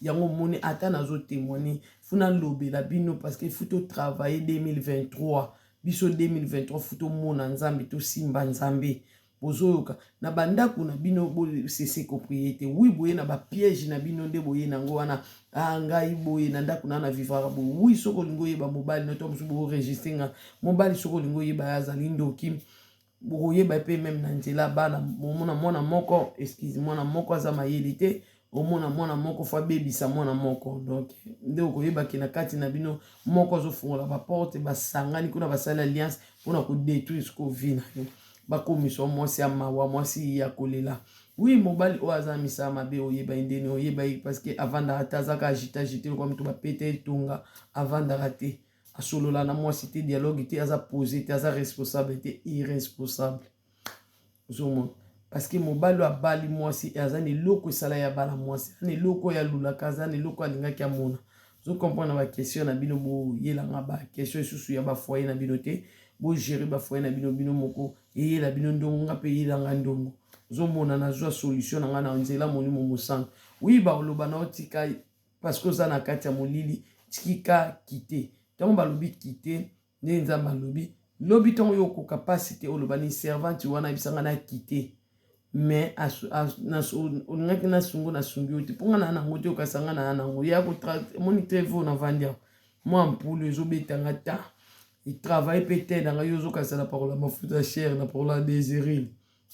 yango moni ata nazo témoigner funa lobela bino parce que faut travailler 2023 biso 2023 faut mona nzambe to simba nzambe bozoyoka na bandako na bino bo cesse propriété oui boye na ba piège na bino nde boye nango wana ngai boye na ndako na vivra bo oui soko lingo yeba mobile no to msu bo register nga mobile soko lingo yeba azali ndoki boyeba pe même na nzela bana mona moko excuse mwana moko aza mayeli te omona mwana moko fa bebisa mwana moko donc nde okoyeba ke na kati na bino moko azofungola baporte basangani kuna basala alliance mpona kodétruire siko vi na yo bakomisa mwasi ya mawa mwasi ya kolela oui mobali oyo aza misala mabe oyeba ndeni oyeba parce que avandaka te azaka agite lokwa moto bapete etonga avandaka te asolola na mwasi te dialogue te aza posé te aza responsable te irresponsable ozomona parce que mobali abali mwasi aza na eloko esala ya bala mwasi aza na eloko ya lulaka aza na eloko alingaki amona ozokomprendre bakestion na bino boyelanga bakestion esusu ya bafoye na bino te bogere bafoye na bino bino moko eyela bino ndongo nga mpe eyelanga ndongo ozomona nazwa solution na nga na nzela molimo mosantu oui baloba na otika parce que oza na kati ya molili tikika kite ntango balobi kite nde nzambe alobi lobi ntango yo okoka pasi te oloba ni servante wana ebisanga na kite mais olingaki nasungo nasungi yo te mpo nga na nango te okasanga na nango ya moni trevo na vandi awa mwa mpulu ezobetanga ta etravaille mpe te nanga yo ozokasa na parola mafuta ya chere na parola désiril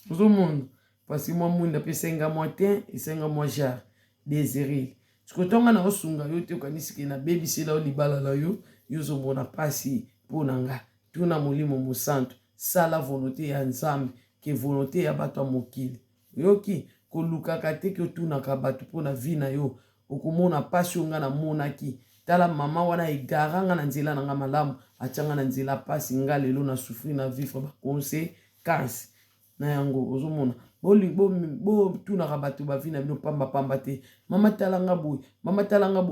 ozomona parce mwa mwinda mpe esenga mwa te esenga mwa jare désiril siko ntonga na osunga yo te okanisiki na bebisela yo libala na yo yo ozomona pasi mpo na nga tuna molimo mosantu sala volonté ya nzambe ke volonté ya bato ya mokili yoki kolukaka te ke otunaka bato mpo na vi na yo okomona pasi oyo nga namonaki tala mama wana egaranga na nzela na nga malamu atianga na nzela pasi nga lelo na souffrir na vivre baconséquence na yango ozomona botunaka bato bavi na bino pambapamba te mama talanga boye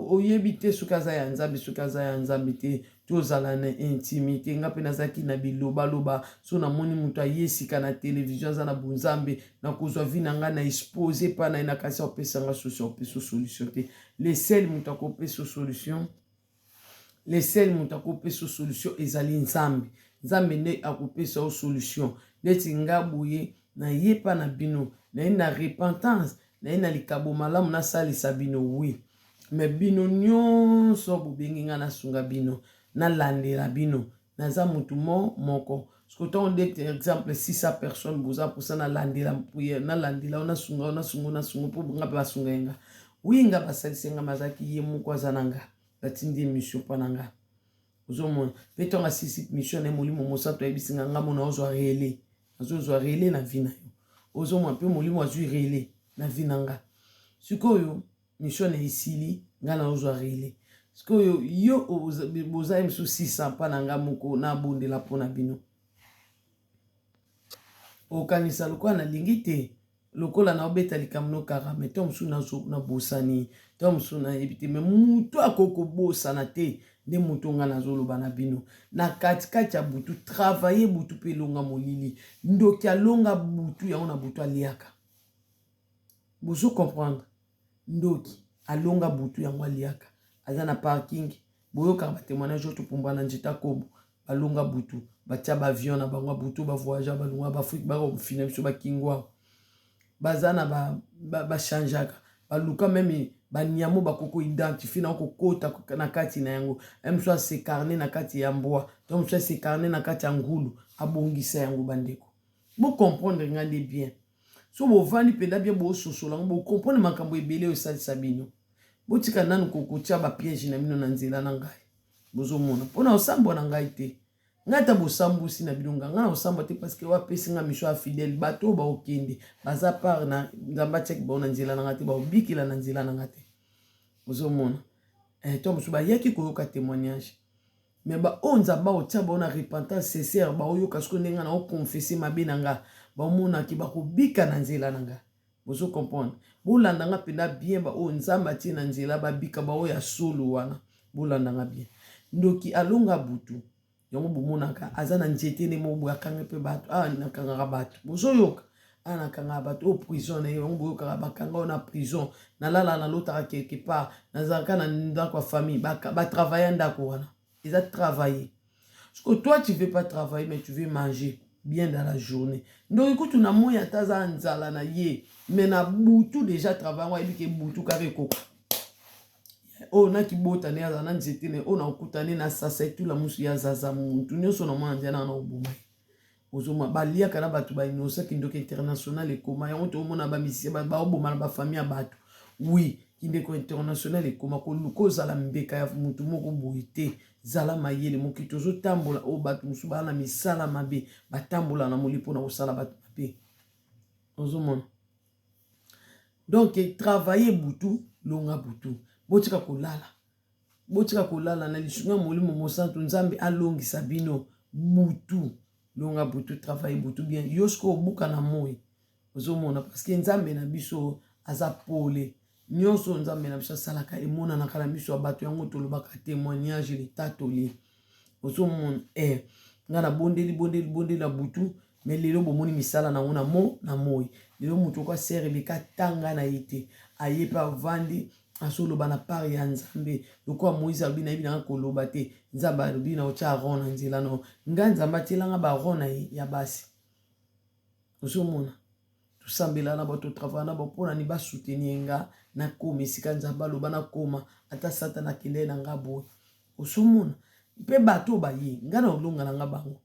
oyebi te soki aza ya nzambe soki aza ya nzambe te tozala na intimité nga mpe nazalaki na bilobaloba so namoni moto ayesika na televizio aza na bonzambe nakozwa vi na nga na expose mpa na ye na kasi apesanga solution te lesel moto akopesa solution ezali nzambe nde akopesa o solution neti nga boye na ye pa na bino na ye na repentance na ye na likabo malamu nasalisa bino wi me bino nyonso bobengi nga nasunga bino nalandela bino naza mutu moko soki ntango ndeti exemple 600 personnes boza mposa nalandela nasunga mpo nga mpe basunga ye nga wi nga basalisi nga bazalaki ye moko aza na nga batindi émission mpa na nga ozomona mpe ntango asisi mission na ye molimo mosantu ayebisinga nga mona ozwa rele azozwa rele na vi na yo ozomona mpe molimo azwi rele na vi na nga sikoyo mission na esili nga na ozwa rele sikoyo yo boza ye mosusu 600 mpa na nga moko nabondela mpo na bino okanisa lokola nalingi te lokola na obeta likambo nokaka me to mosusu nabosani to mosusu nayebi te me mutu akokobosana te nde mutu nga nazoloba na bino na katikati ya butu travaye butu mpe elonga molili ndoki alonga butu yango na butu aliaka bozo comprendre ndoki alonga butu yango aliaka aza na parking boyokaka batémoignage oyo topumba na nzeta kobo balonga butu batia baavion na bango butu bavoyageur balonga baafrike bakofina biso bakingwa baza na bachangeaka baluka meme banyamo bakoko identifie na kokota na kati na yango mosu asekarne na kati ya mbwa to mosu asekarne na kati ya ngulu abongisa yango bandeko bocomprendre nga nde bien so bovandi mpenza bien bososola yango bocomprendre makambo ebele oyo esalisa bino botika nanu kokotia bapiège na bino na nzela na ngai bozomona mpona osambwa na ngai te ngai ata bosambusi na bino nga na osambwa te parceke wapesi nga misho ya fidèle bato oyo baokende baza part na nzambe atiaki bao na nzela na nga te baobikila na nzela na nga te bozomona to mosusu bayaki koyoka témoignage mais ba onza ba otia ba na repentance sincère ba oyo kasko nenga na confesser mabe nanga ba mona ki ba kobika na nzela nanga bozo comprendre bolanda nga penda bien ba o nzamba ti na nzela ba bika ba oya solo wana bolanda nga bien ndoki alonga butu yango bomonaka aza na nzete ne mo boya kanga pe bato na kanga bato bozo yoka na kanga bato o prison na yango boyoka ba kanga na prison na lala na lota quelque part na zaka na ndako famille ba travailler ndako wana ils ont travaillé. Parce que toi, tu ne veux pas travailler, mais tu veux manger bien dans la journée. Donc, écoute, tu as moyen de faire na ye, mais na boutou déjà travailler, on a dit que boutou carré coco. Oh, na ki bota ne azana nzete ne, oh na okutane na sasa tout la musu ya zaza muntu nyonso na mwana na obuma. Ozoma balia kana batu ba inosa kindoka international ekoma yango to mona ba misi ba oboma na ba famille ya batu. Oui, kindeko international ekoma ko lukoza la mbeka ya muntu moko boite. Zala mayele moki tozo tambola o batu musu bana misala mabe batambola na molipo na osala batu mabe ozomona donc travailler butu longa butu botika kolala na lisunga molimo mosantu nzambe alongisa bino butu longa butu travailler butu bien yosko obuka na moi ozomona parce que nzambe na biso aza pole nyonso nzambe na biso salaka emona na kala biso bato yango tolobaka témoignage litatoli ozomona ngana bondeli na butu mais lelo bomoni misala na ngona mo na moi lelo mutu kwa sere bika tanga na ite ayepa vandi asoloba na part ya nzambe lokwa Moïse alobina ibina koloba te nzambe alobina ocha ron na nzela no nganza tilanga ba ron na ya basi ozomona tusambela na bato travailler na bopona ni ba soutenir nga na koma esika nzamba loba na koma ata satana kende na ngabo osomona pe bato baye ngana olonga na ngabango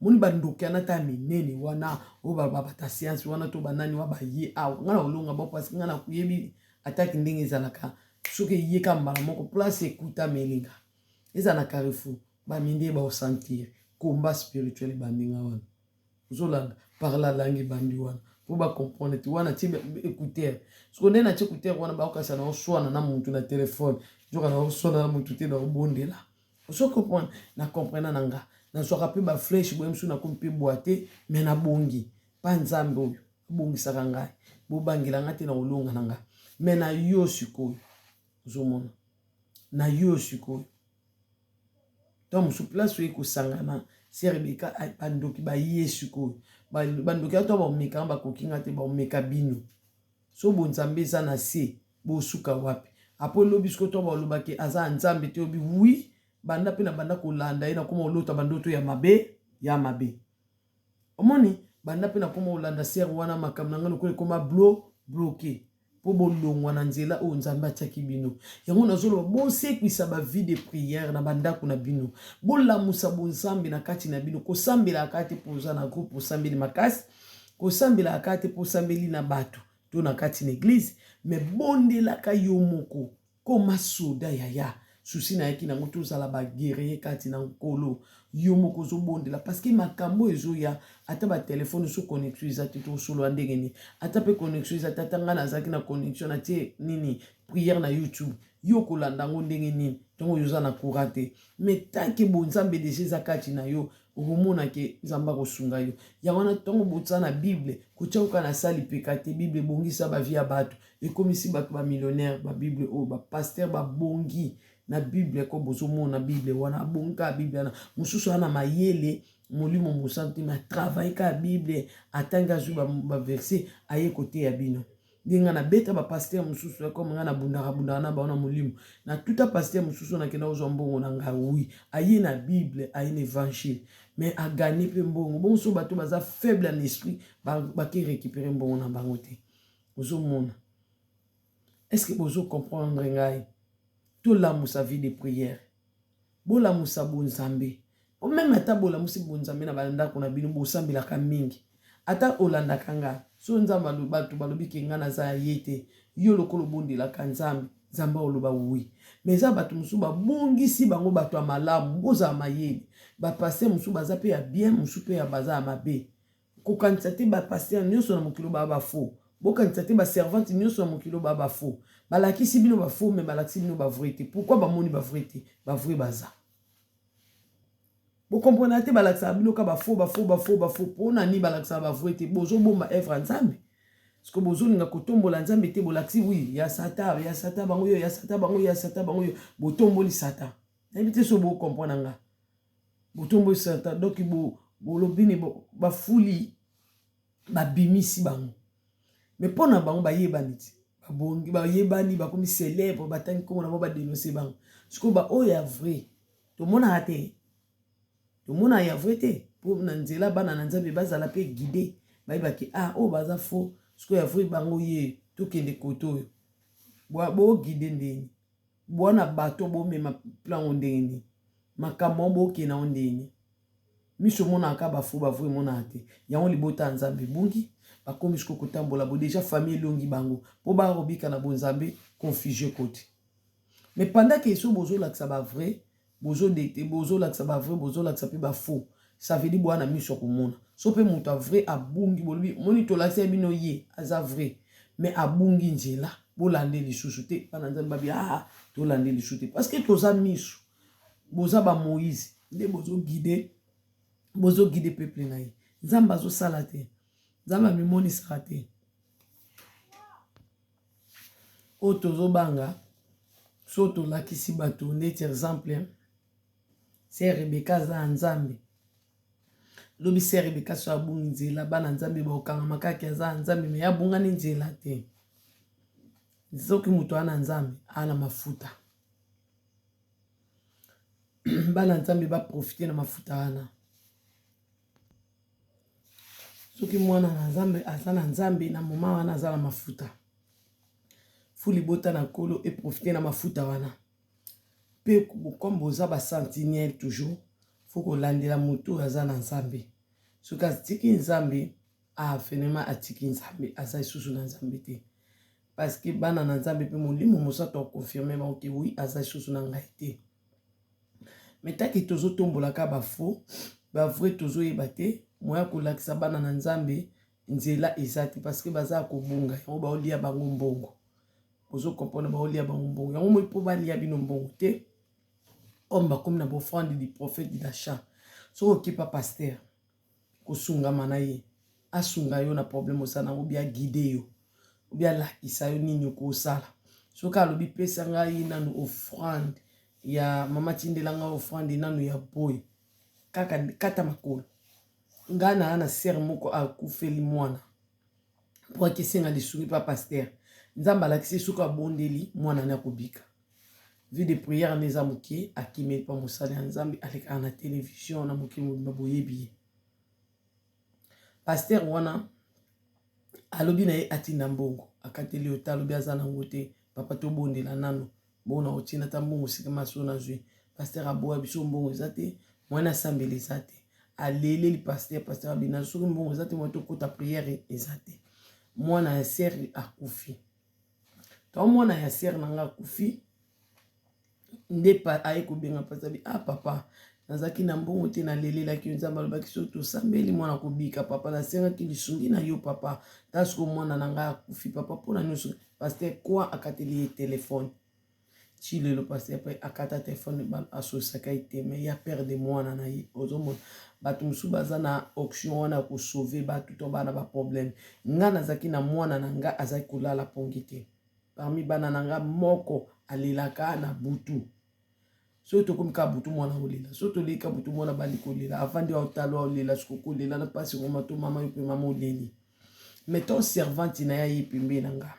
moni bandoki na ta minene wana o baba ta science wana to banani wa baye ngana olonga ba parce ngana kuyebi ataki ndenge ezalaka soki yeka mbala moko place ekuta melinga ezana carrefour ba minde ba sentir combat spirituel bandinga wana zolanda par la langue bandi wana pour ba comprendre tu wana ti écouteur ce qu'on est na ti écouteur wana ba okasa na oswana na muntu na téléphone joka na oswana na muntu te na obondela so comprendre na comprendre nanga na soka pe ba flèche bo msu na kompe boite mais na bongi pa nzambe oyo bongi saka ngai bo bangila ngate na olonga nanga mais na yo sikoyo zomona na yo sikoyo to msu place ko sangana serebeka bandoki ba yesu ko bandoki ato ba meka ba kokinga te ba meka bino so bonzambe za na se bo suka wapi apo lobi sko to ba lobaki aza nzambe te obi oui banda pe na banda kolanda ina koma olota bandoto ya mabe omoni banda pe na koma olanda ser wana makamna ngalo ko koma bloqué po bolongwa na nzela o nzambe atiaki bino yango nazoloba bosekwisa ba vie de prière na bandako na bino bolamusa bonzambe na kati na bino kosambela kati poza na groupe osambeli makasi kosambela kati posambeli na bato to na kati na église mais bondelaka yo moko koma soda yaya susi na yaki nango tozala ba guerrier kati na nkolo yo moko zo bondela parce que makambo ezoya ata ba téléphone so connexion eza te to solo ndenge ni ata pe connexion eza tata nga na zaki na connexion na tie nini prière na YouTube yo kolanda ngo ndenge nini tongo yoza na courate mais tant que bonzambe déjà za kati na yo okomona ke nzamba kosunga yo yango na tongo botsa na Bible kochauka na sali pekate Bible bongisa ba vie ya bato ekomisi bato ba millionnaire ba Bible o ba pasteur ba bongi na Bible ko bozomo na Bible wana bonka Bible na mususu ana mayele molimo mosanti ma travailler ka Bible atanga zuba ba verset aye côté ya bino dinga na beta ba pasteur mususu comme ngana bundaka na ba na molimo na tuta pasteur mususu na kenda ozo mbongo na nga oui aye na Bible aye na évangile mais a gagner pe mbongo bon so bato baza faible en esprit ba ki récupérer mbongo na bango te ozo mona est-ce que vous comprendre ngai tout la moussa vie de prière bola moussa bonzambe o même ata bola musi bonzambe na balanda ko na bino bosambela ka mingi ata olanda kanga so nzamba lo bato balobi ke ngana za yete yo lokolo bondela ka nzambe nzamba oloba oui mais za bato musu ba bongisi bango bato ya malamu boza mayeli ba passer musu baza pe ya bien musu pe ya baza mabe ko kanisa te ba passer nyonso na mokilo ba faux bokanisa te ba servante nyonso na mokilo ba faux balakisi bino ba faux mais balakisi bino ba vrai te pourquoi ba moni ba vrai te ba vrai baza Vous comprenez, balaksa binoka ba faux pona ni balaksa ba vrai te bozo bomba evra nzambe. Parce que bozo linga kotombola nzambe te bolaksi oui, ya sata bango yo, ya sata bango yo, botomboli sata. N'habite so bo comprendre nga. Botomboli sata donc bo lobini ba fuli ba bimisi bango. Mais pona bango ba yebani ti. Ba bongi ba yebani ba komi célèbre ba tangi ko na ba dénoncer bango. Parce que ba o ya vrai. To mona raté. To mona ya vrai te. Pour nanzela bana nanzabe bazala pe guider. Ba yebaki o baza faux. Parce que ya vrai bango ye to kende koto. Bo guider ndeni. Bo na bato bo mema plan ondeni. Makambo bo kena ondeni. Miso mona ka ba faux ba vrai mona raté. Ya on libota nzambe bungi. Ba komi sko kotambola bo déjà famille longi bango. Po ba robika na bonzambe confusion côté. Mais pendant que so bozo la ça va vrai, bozo dété bozo la ça va vrai, bozo la ça peut ba faux. Ça veut dire boana miso ko mona. So pe muta vrai abungi bolobi moni to la se bino ye aza vrai. Mais abungi nzela bo lande li susuté pana nzamba bi to lande li susuté parce que to za miso. Boza ba Moïse, nde bozo guider peuple na ye. Nzamba zo salate. Nzamba mi moni salate. O tozo banga soto lakisi bato ndeti exemple c'est Rebecca za nzambe lobi c'est Rebecca so abungi nzela bana nzambe ba okanga makaki za nzambe me abungani nzela te soki muto ana nzambe ana mafuta bana nzambe ba profiter na mafuta ana soki mwana na nzambe azana nzambe na moma wana azala mafuta fuli bota na kolo et profiter na mafuta wana. Pe comme boza ba sentinelle toujours faut que landela mutu azana nzambe. Soka tiki nzambe finalement atiki nzambe asa susu na nzambe te. Parce que bana na nzambe pe molimo mosa to confirmer ba que oui asa susu na ngai te. Mais taki tozo tombola ka ba faux, ba vrai tozo yebate, moya ko lakisa bana na nzambe nzela ezati parce que baza ko bunga, o ba olia bango mbongo. Ozo comprendre ba olia bango mbongo. Yango mo po ba lia bino mbongo te. Omba comme na bofrande du prophète d'achat. So okipa pasteur kosunga manaye. Asunga yo na problème osana ou bien guider yo. Ou bien la isa yo nini ko sala. So ka lobi pesa ngai nanu offrande ya mama tindelanga offrande nanu ya boy. Kata makolo. Ngana ana ser moko akufeli mwana. Po akesenga lisuri pa pasteur. Nzamba lakisi suka bondeli mwana na kobika. Vu de prière neza muke akime pa musali nzambi avec na télévision na muke maboyebi. Pasteur wana alobi na ye atinda mbongo akateli otalobi azana ngote papa to bondela nano bona otina ta mbongo sika masona zwi pasteur aboya biso mbongo ezate mwana sambeli ezate alele li pasteur abina soki mbongo ezate mwa to kota prière ezate mwana ya ser akufi to mwana ya ser nanga akufi ndepa aye kobenga pasabi papa nazaki na mbongo te na lele la ki nzamba alobaki so to sambeli mwana kobika papa na senga ki lisungi na yo papa tasko mwana nanga akufi papa pona nyusu pasteur kwa akateli téléphone chile le pasteur après akata téléphone ba asosaka iteme ya père de mwana na ye ozomona bato musu baza na auction wana ko sauver bato to bana ba problème nga nazaki na mwana nanga azaki kolala pongite parmi bana nanga moko alelaka na butu so to comme ka butu mwana olela so to leka butu mwana bali kolela avandi wa talo olela skoko lela na pasi ngoma to mama yo pe mama oleli mettons servante na ya yipimbe nanga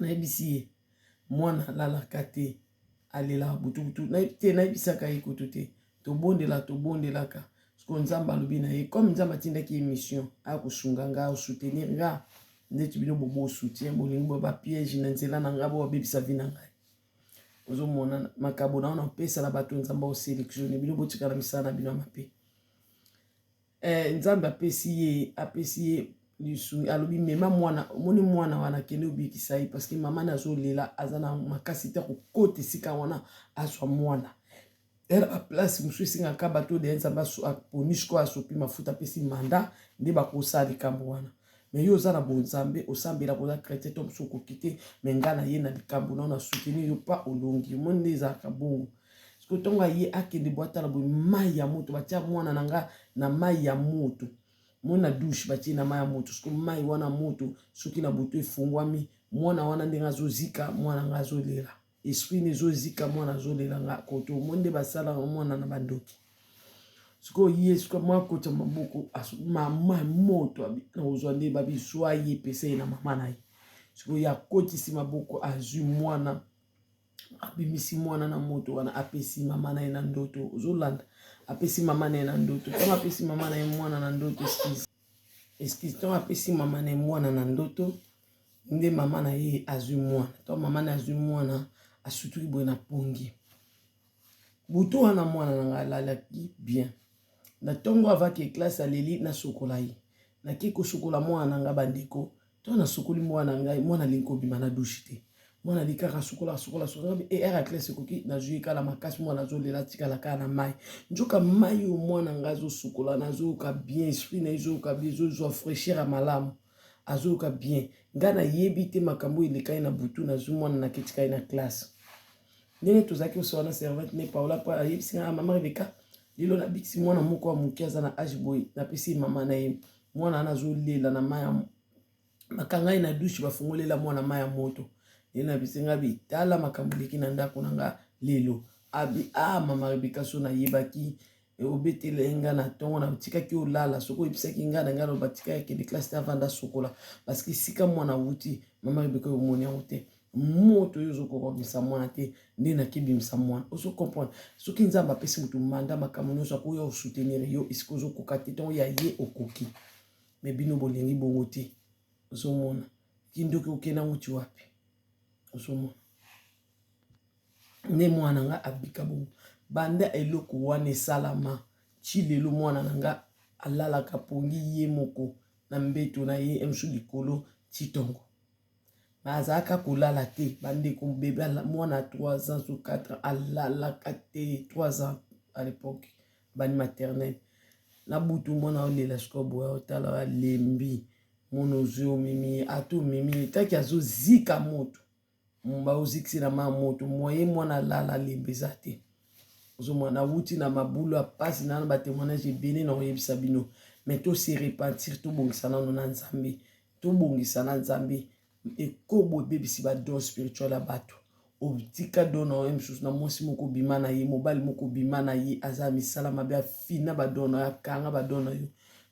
na ebisi mwana lala kate alela butu na te na ebisaka ikoto te to bondela ka sko nzamba lobi na ye comme nzamba tindaki émission a kusunga nga soutenir nga ndeti bino bobo soutien bolingo ba piège na nzela na ngabo babebisa vina ngai ozo mona makabo na ona pesa la bato nzamba o sélectionner bino botika na misana bino mape nzamba apesi ye lisungi alobi mema mwana moni mwana wana kende obikisa ye parce que mama nazo lela azana makasi te kokote sika wana aswa mwana era place musu singa ka bato de nzamba aponishko asopi mafuta pesi manda nde bakosali kambo wana mais yo za na bonzambe osambela koza chrétien to musu kokite mais ngana ye na likambo na soutenir yo pa olongi monde za kabongo Parce que tonga ye akende boata la boy mai ya moto batia mwana nanga na mai ya moto. Mwana douche batia na mai ya moto. Parce que mai wana moto soki na buto efungwami mwana wana ndenga zozika mwana nga zolela. Esprit ne zozika mwana zolela nga koto monde basala mwana na bandoki. Siko yesu mwa kota maboko mama moto na ozwande babi soye pese na mama na ye. Siko ya kotisi maboko azui mwana abimisi mwana na moto wana apesi mama na ye na ndoto ozolanda apesi mama na ye na ndoto kama apesi mama na ye mwana na ndoto excuse to apesi mama na ye mwana na ndoto nde mama na ye azui mwana to mama na azui mwana asutuki boye na pongi buto wana mwana na ngalalaki bien na tongo avaki classe aleli na sokola ye na kiko sokola mwana nga bandeko to na sokoli mwana ngai mwana linko bima na douche te mwana likaka sokola e era classe koki na jui kala makasi mwana zolela tikala ka na mai njoka mai o mwana nga zo sokola na zo ka bien esprit na zo ka bien zo fraîchir malamu azo ka bien nga na yebi te makambo elekai na butu na zo mwana na ketikai na classe ndenge tozaki osona servante ne Paula pa ayebisi mama Rebecca lilo na biksi mwana moko wa muke aza na age boy na pesi mama na ye mwana ana zolela na maya makangai na douche bafungolela mwana maya moto yena bisenga bitala makambo leki na ndako nanga lelo abi mama Rebecca so na yebaki obetele nga na tongo na tikaki olala soko ebisaki nga na ngalo batika yake de classe avanda sokola parce que sika mwana wuti mama Rebecca omoni yango te moto yozo kokobisa mwana te nde na kibimisa mwana ozo comprendre soki nzamba pesi mutu manda makambo nyonso akoya osoutenir yo isiko ozo koka te tongo ya ye okoki me bino bolingi bongo te ozo mona kindoki okena muti wapi ozo mona nde mwana nga abika bongo banda eloko wana esalama ti lelo mwana nanga alalaka pongi ye moko na mbeto na ye emsu likolo ti tongo azaka kolala te bandeko bébé mwana 3 ans ou 4 ans alalaka te 3 ans à l'époque bani maternelle na butu mwana olela siko boya otala lembi mono zo mimi ato mimi taki azozika moto mba ozikisi na ma moto moye mwana lala lembi za te ozo mwana wuti na mabulu apasi na ba témoignage ebele na oyebisa bino mais to se repentir to bongisa na nzambe to bongisa na nzambe ekobo bebisi ba don spirituel ya bato otika don na msusu na mwasi moko bima na ye mobali moko bima na ye aza misala mabe afina ba don na kanga ba don na yo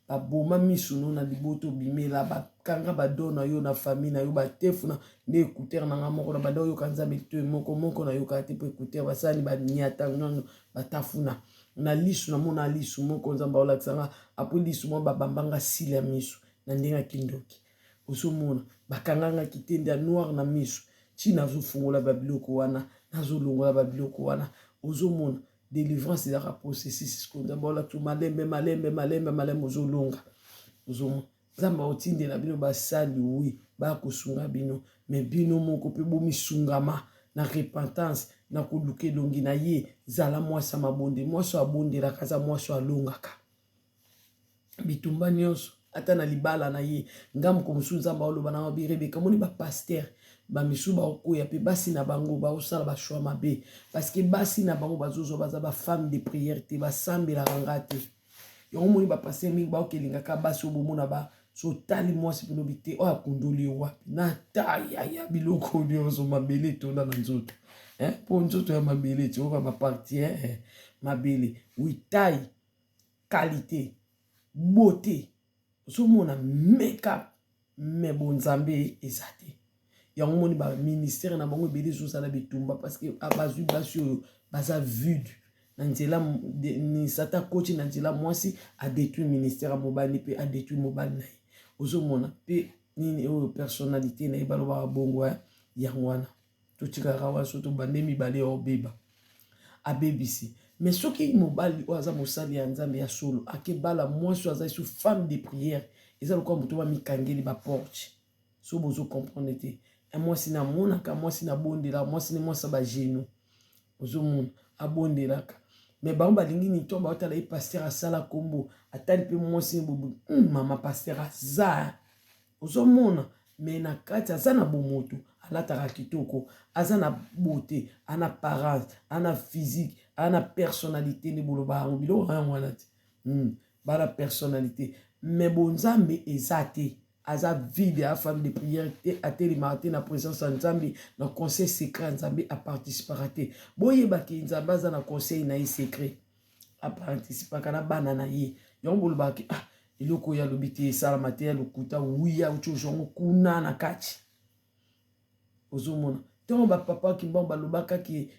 baboma misuno na liboto bimela bakanga ba don na yo na famille na yo batefuna ne écouteur na nga moko na bado yo kanza beto moko na yo ka te po écouteur basani ba niata ngono batafuna na lisu na mona lisu moko nzamba olakisanga apo lisu mo babambanga sila misu na ndenga kindoki osomona bakanganga kitende ya noir na misu ti nazofungola babiloko wana nazolongola babiloko wana ozomona délivrance ezaka processus nzambe olakisa malembe ozolonga ozomona nzambe otindela bino basali wi bakosunga bino me bino moko mpe bomisungama na repentance na koluka elongi na ye zala mwasi mabonde mwasi abondelaka aza mwasi alongaka bitumba nyonso ata na libala na ye ngamu komusu nzamba oloba na Rebecca moni ba pasteur ba misu ba okoya pe basi na bango ba osala ba choix mabe parce que basi na bango bazozo baza ba femme de prière te ba sambela rangate yo moni ba pasteur mingi ba okelingaka basi obomona ba so tali mwasi pino bite o akundoli wapi na taya ya biloko nyonso mabele tonda na nzoto po nzoto ya mabele ti oka ba partie mabele oui taille qualité beauté somona make-up me bonzambe ezate yango moni ba ministère na bango ebele ezosala bitumba parce que abazwi basi oyo baza vide na nzela sata coach na nzela mwasi adétruit ministère ya mobali mpe adétruit mobali na ye ozomona mpe nini oyo personnalité na ye balobaka bongo yango wana totikaka wana so tobande mibale ya obeba abebisi mais soki mobali oyo aza mosali ya nzambe ya solo akebala mwasi aza sous femme de prière eza lokola moto bamikangeli baporte so bozo comprendre te mwasi na monaka mwasi na bondela mwasi ne mwasi bageno ozomona abondelaka mais bango balingi ni to baotala ye pasteur asala kombo atali mpe mwasi bobu mama pasteur aza ozomona mais na kati aza na bomoto alataka kitoko aza na beauté ana parence ana physique ana personnalité ni boloba yango biloko yango wana te bana personnalité mais bonzambe ezate aza vide à femme de prière a télémarté na présence en Nzambi na conseil secret Nzambi a participera te boye baki Nzambi aza na conseil na secret a participer kana bana na ye yongo baki iloko ya lobiti sala maté lokuta wiya uchojongo kuna na kati ozomona tant ba papa ki mbamba lobaka ki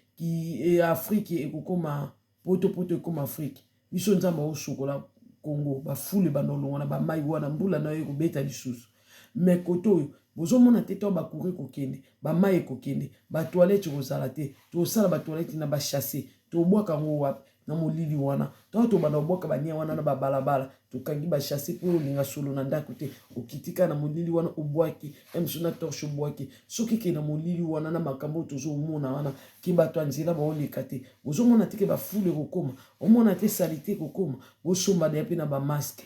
Afrique ekokoma poto ekoma Afrique biso Nzamba o chocolat Congo ba foule ba nolongana ba mai wana mbula na yeko beta lisusu mais koto bozo mona teto ba courir kokende ba mai kokende ba toilette kozala te to sala ba toilette na ba chasser to bwaka ngo wapi na molili wana to bana bwaka bania wana na ba balabala to kangi ba chasser pour linga solo na ndako te okitika na molili wana obwaki emsuna torche obwaki soki ke na molili wana na makambo tozo mona wana ki bato anzela ba oleka te bozo mona teke ba foule kokoma omona te salité kokoma bosomba de pe na ba masque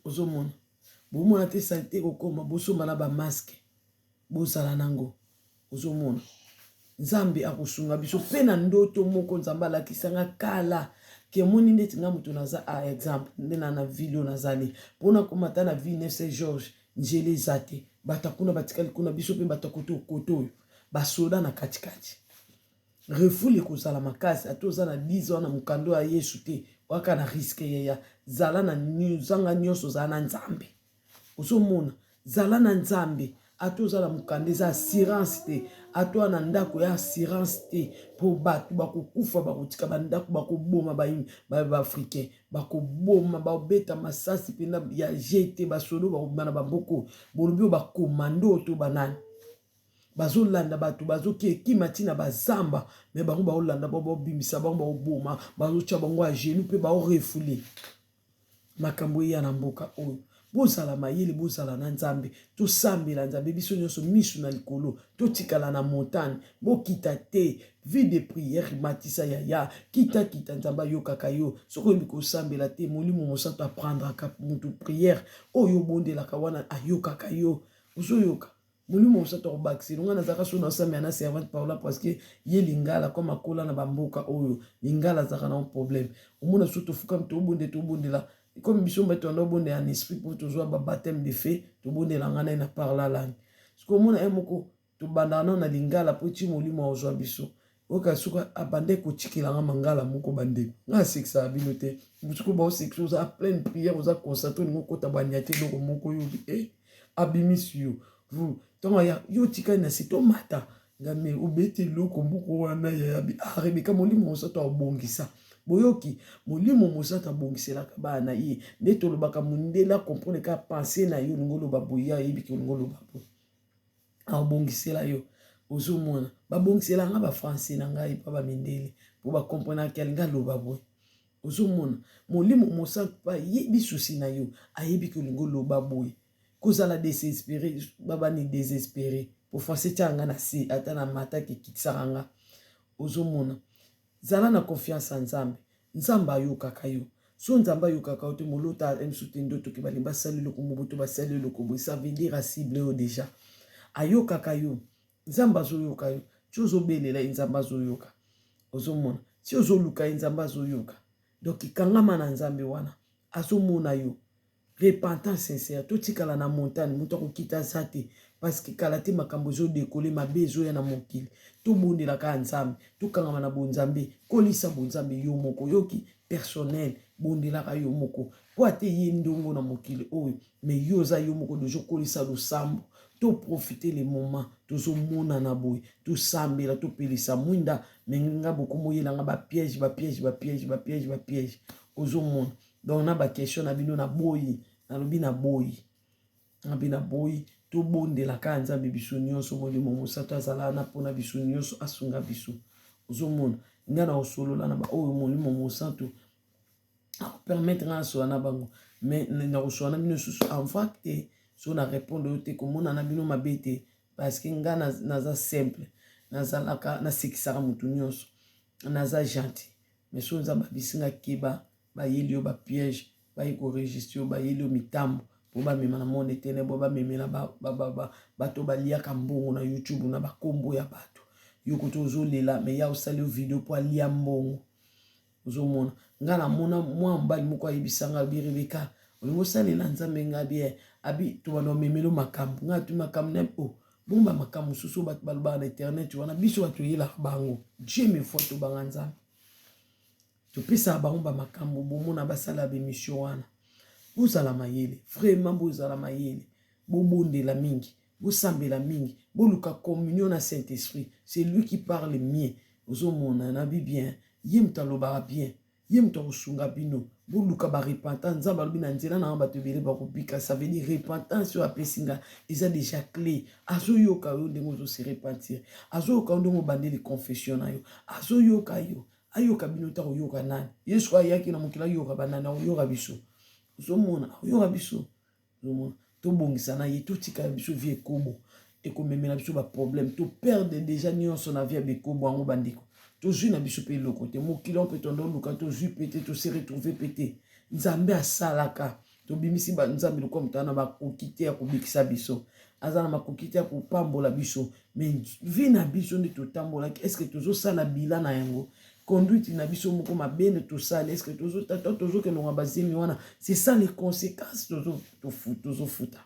ozo mona bomona te salité kokoma bosomba na ba masque bozala nango ozo mona Nzambe akosunga biso pe na ndoto moko Nzambe alakisanga kala ke moni ndeti nga mutu naza a exemple ndena na video nazali pona komata na vie nefse George njele zate batakuna batikali kuna biso pe batakoto koto basoda na katikati refule kozala makasi atoza na 10 ans na mukando ya Yesu te waka na risque ya zala na zanga nyonso zala na Nzambe osomona zala na Nzambe atoza na mukande za assurance te atoa na ndako ya assurance te po batu bakokufa bakotika bandako bakoboma ba africain bakoboma babeta masasi pena ya jete basolo bakobana bamboko bolobio bakomando to banani bazolanda batu bazoki kimatina bazamba me bango baolanda babimisa bango baoboma bazotia bango a genoux pe baorefule makambo ya na mboka oyo bozala mayele bozala na Nzambe to sambela Nzambe biso nyonso misu na likolo to tikala na montagne bokita te vie de prière matisa ya kita Nzamba yokaka yo soko biko sambela te molimo mosanto apprendre ka mutu prière oyo bondela ka wana ayokaka yo uzoyoka molimo mosanto obakisi longa na zaka so na sambela na servante Paula parce que ye lingala comme akola na bamboka oyo lingala zaka na problème omona soto fuka mto bondela comme biso mbeto ando bonde en esprit pour toujours ba baptême de feu to bonde la ngana na parla langue ce que mona emoko to bandana na lingala po ti molimo ozwa biso oka suka abande ko tikila nga mangala moko bande nga sexa binote musuko ba sexa za pleine prière oza concentré ngo kota banyate loko moko yo abimis yo vous donc yo tika na sito mata ngame obeti loko moko wana ya bi arabika molimo osato obongisa boyoki molimo mosata bongiselaka bana ye nde tolobaka mundela comprendre ka penser na yo ngolo baboya yebiki ngolo babo abongisela yo ozomona babongisela nga ba français na ngai pa ba mindele po ba comprendre ka linga loba boy ozomona molimo mosata pa yebi souci na yo ayebiki ngolo baboy kozala désespéré baba ni désespéré pour français tanga na si atana mata ki kitsanga ozomona zala na confiance en Nzambe Nzamba ayokaka yo so Nzamba ayokaka yo te molota emsuti ndoto ke balimba sali loko mobuto basali loko bo ça veut dire à cible yo déjà ayokaka yo Nzamba azoyoka yo chozo belela Nzamba azoyoka ozomona si ozoluka Nzamba azoyoka donc kangama na Nzambe wana azomona yo repentance sincère to tikala na montagne muto kokita zate parce que kalate makambo zo décoller mabe zo ya na mokili to bondela ka Nzambe to kangama na bonzambe kolisa bonzambe yo moko yoki personnel bondela ka yo moko po ate ye ndongo na mokili oyo mais yo za yo moko dojo kolisa lo sambo to profiter les moments to zo mona na boy to sambela to pelisa mwinda menga boko moyela nga ba piège ozo mona donc na ba question na bino na boyi na lobi na boyi to bondela ka Nzambe biso nyonso molimo mosato azala na pona biso nyonso asunga biso ozomona ngana osolola na ba oyo molimo mosato permettre na so na bango mais na osona bino susu en fait so na répondre te komona na bino mabete parce que ngana naza simple nazalaka na sekisaka mutu nyonso naza gentil mais so Nzambe bisinga keba ba yeli yo ba piège ba yiko registre ba yeli yo mitambo po ba mema na monde ténèbre ba memela ba bato ba liaka mbongo na YouTube na ba kombo ya bato yo koto ozolela mais ya osali video po alia mbongo ozomona nga na mona mwa mbali moko ayebisanga bi Rebeka olingo osalela nzambe nga bien abi tobanda omemelo makambo nga tu makambo na bomba makambo susu bato balobaka na internet wana biso bato oyelaka bango Dieu me fois tobanga nzambe topesaka bango bamakambo bomona basala bemission wana bozala mayele vraiment bozala mayele bobondela mingi bosambela mingi boluka communion na Saint-Esprit c'est lui qui parle mieux ozomona na bien ye mutu alobaka bien ye mutu akosunga bino boluka barepentance nzambe alobi na nzela na bato ebele bakobika ça veut dire repentance oyo apesi nga eza déjà clé azoyoka yo ndenge ozose repentir azoyoka yo ndenge obandeli confession na yo azoyoka yo ayoka bino ta koyoka nani yesu ayaki na mokili ayoka banani akoyoka biso ozomona akoyoka biso ozomona tobongisa na ye totika biso vie ekobo ekomemela biso baproblème toperde déjà nyonso na vie ya bekobo yango bandeko tozwi na biso mpe eloko te mokili mpe tondo oluka tozwi pete tose retrouve pete nzambe asalaka tobimisi banzambe lokola moto na bakoki te ya kobikisa biso aza na makoki te ya kopambola biso mais vie na biso nde totambolaki estce tozosala bila na yango conduite na biso moko mabene tosala estce tozokendonga bazemi wana c'est ça les conséquences tozofuta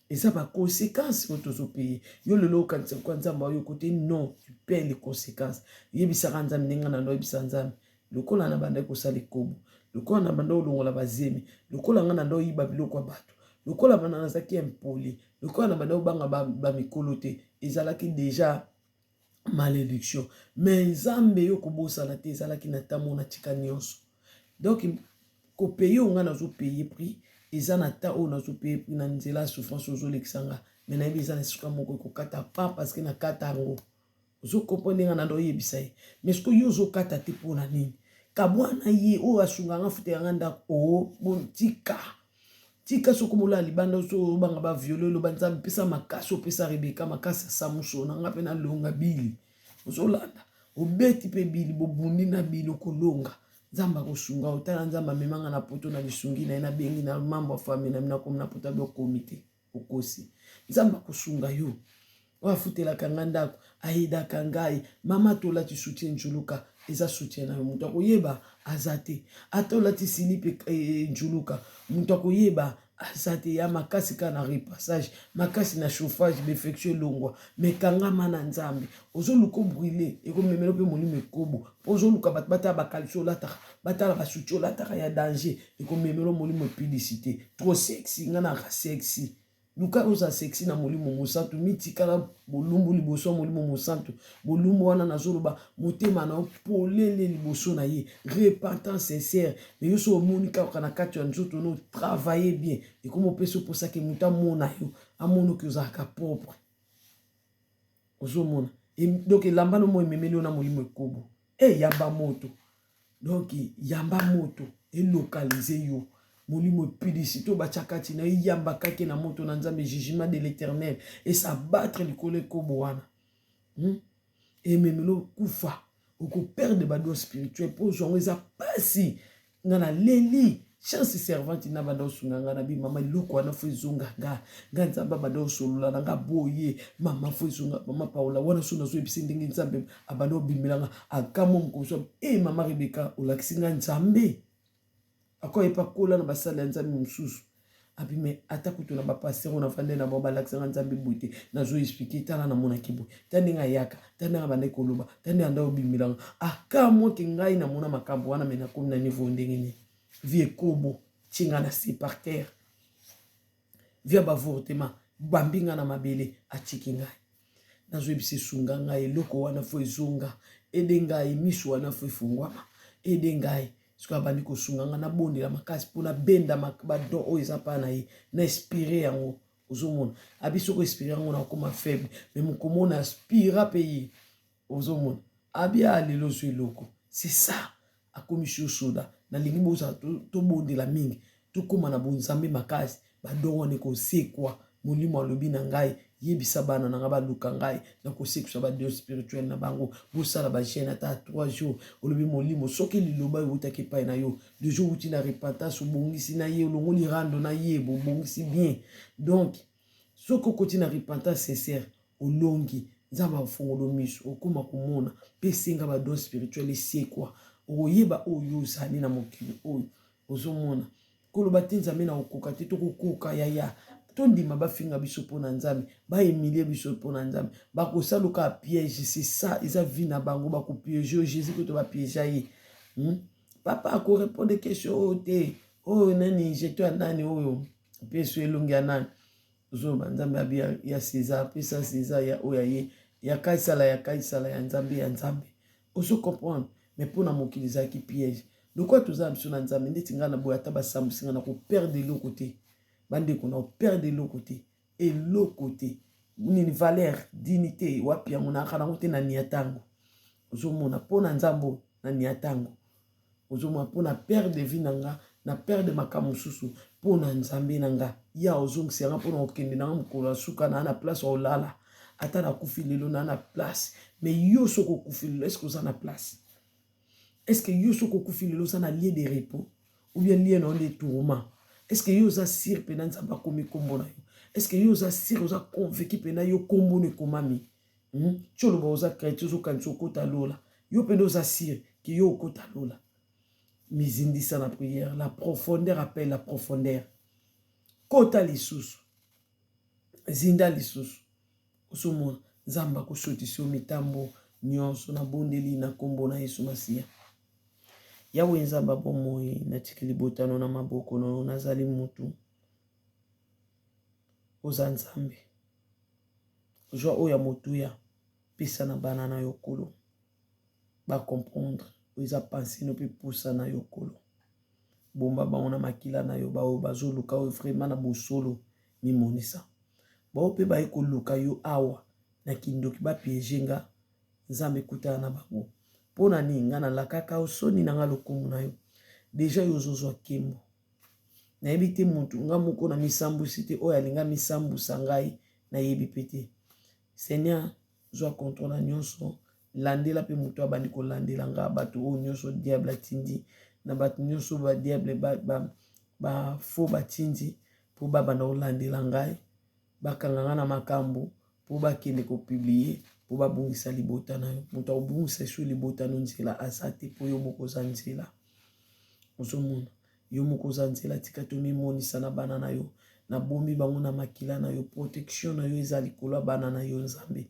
et ça va conséquences que tu payes. Yo le lo quand nzamba yo côté non, tu payes les conséquences. Yebisaka nzambe ninga na ndo yebisa nzambe. Lokola na banda ko sala kobo. Lokola na banda olongola bazemi. Lokola nga na ndo yiba biloko ya bato. Lokola bana nazaki impoli. Lokola na banda obanga ba mikolo te. Ezalaki déjà malédiction. Mais nzambe yo kobosana te ezalaki na tamo na tika nyonso. Donc ko payer nga na zo payer prix. Eza na ta o nazo paye na nzela souffrance ozo lexanga mais na yebisa na suka moko ko kata pas parce que na kata ngo ozo comprendre nga na ndo yebisa ye mais ce que yo zo kata te pona nini kabwana ye o asunga nga fute nga nda o bon tika soko mola libanda so banga ba violer lo banza pesa makaso pesa Rebeka makasa samuso na nga pe na longa bili ozo landa obeti pe bili bobundi na bili kolonga nzamba kosunga otala nzamba memanga na poto na bisungi na ena bengi na mambo famille na mina comme na poto ba comité okosi nzamba kosunga yo wafutela kanga ndako aida kangai mama tola ti soutien njuluka eza soutien na mutu akoyeba azate atola ti silipe njuluka mutu akoyeba azate ya makasi ka na repassage makasi na chauffage befectue longwa mekanga mana nzambe ozoluka brûler ekomemelo pe molimo ekobo ozoluka bata bakalso lataka batala basuti olataka ya danger ekomemelo molimo publicité trop sexy ngana ka sexy luka oza sexy na molimo mosantu mitikala bolumbu liboso molimo mosantu bolumbu wana nazoloba motema na polele liboso na ye repentance sincère mais yo so monika kana kati ya nzoto no travailler bien et comme peso pour ça que muta mona yo amono que za ka propre ozomona et donc lamba no mo memeli na molimo ekobo yamba moto donc yamba moto et localiser yo molimo publicité bachakati na yamba kake na moto na nzambe jugement de l'Éternel et ça battre likolo ekobo wana et memelo kufa oko perdre bado spirituel pour zongo eza pasi ngana leli chance servante na bado sunga na bi mama loko wana fo zonga nga nzamba bado solula nga boye mama fo zonga mama Paula wana suna zo ebisi ndenge nzambe abado bimilanga akamo mkoso mama Rebeka olakisinga nzambe ako epa kola na basala nzambe mususu abime atakutu na bapasteur na fande na boba laksanga nzambe buite na zo expliquer tala na mona kibu tande nga yaka tande nga bande koloba tande anda obimilanga akamo ke ngai na mona makambo wana mena komi na niveau ndenge ni vie kobo tinga na si par terre via bavortema bambinga na mabele atiki ngai na zo ebisi sunga ngai eloko wana fo ezonga ede ngai miso wana fo efungwama ede ngai siko abandi kosunga na bondela makasi pona benda makbado o ezapa na ye na inspirer yango ozomona abiso ko inspirer yango na koma faible mais mokomona aspira pays ozomona abia lelo zweloko c'est ça akomisio soda na lingi boza to bondela mingi to koma na bonzambe makasi badongo ne ko sekwa molimo alobi na ngai yebisa bana na ngaba luka ngai na ko sekwa ba dieu spirituel na bango bosala ba jeune ata 3 jours olobi molimo soki liloba utaki pa na yo de jour uti na repentance bongisi na ye olongoli rando na ye bongisi bien donc soko koti na repentance sincère olongi nzambe afungolo miso okoma komona pe senga ba don spirituel esekwa oyeba oyo ozali na mokili oyo ozomona koloba te nzambe na okoka te tokokoka yaya tondima bafinga biso mpona nzambe baemilie biso mpona nzambe bakosaluka piège c'est ça eza vie na bango bakopiége oyo jésus koto bapiége ye papa akorépondre question oyo te oyo nani jeto ya nani oyo mpe so elongi ya nani ozoloba nzambe abi ya César apesa César ya oyo ye ya kaisala ya nzambe ozo comprendre mais mpona mokili ezalaki piège lokola toza biso na nzambe ndeti ngai na boye ata basambusinga na koperdre eloko te bandeko na koperdre eloko te nini valeur dignité wapi yango naka nango te na nia ntango ozomona mpona nzambe na nia ntango ozomona mpona perdre vie na nga na perdre makambo mosusu mpona nzambe na nga ya ozongisa yanga mpona kokende nanga mokolo ya suka na na place olala ata nakufi lelo na place mais yo soko okufi lelo est-ce que oza na place est-ce que yo soko okufi lelo oza na lieu de repos ou bien lieu non de tourment est-ce que yo oza sir pena nzambe akomi kombo na yo est-ce que yo oza sir oza convaincu pena yo kombo ne komami tsholoba oza chrétien ozokanisa okota lola yo pena oza sir ki yo okota lola mizindisa na prière la profondeur appelle la profondeur kota lisusu zinda lisusu osomona nzambe akosotisa yo mitambo nyonso na bondeli na kombo na Yesu Masiya yawe nzambe bomoi natikili botano na maboko nono nazali mutu oza nzambe joa oyo ya motuya pesa na bana na yo kolo bacomprendre eza pensé no mpe pusa na yo kolo bomba bango na makila na yo baoyo bazoluka oyo vraiment na bosolo mimonisa bao mpe baye koluka yo awa na kindoki bapiége nga nzambe ekutana na bango mpona nini nga nalakaka osoni na nga lokumu na yo deja yo ozozwa nkembo nayebi te mutu nga moko na misambusi te oyo alinga misambusa ngai nayebi mpe te Seigneur zwa kontrola nyonso landela mpe mutu abandi kolandela nga bato oyo nyonso diable atindi na bato nyonso badiable bafo batindi mpo babanda kolandela ngai bakanga nga na makambo mpo bakende kopiblie mpo babungisa libota na yo moto akobungisa so libota no nzela aza te mpo yo moko oza nzela ozomona yo moko oza nzela tika tomimonisa na bana na yo nabomi bango na makila na yo protection na yo eza likolo ya bana na yo nzambe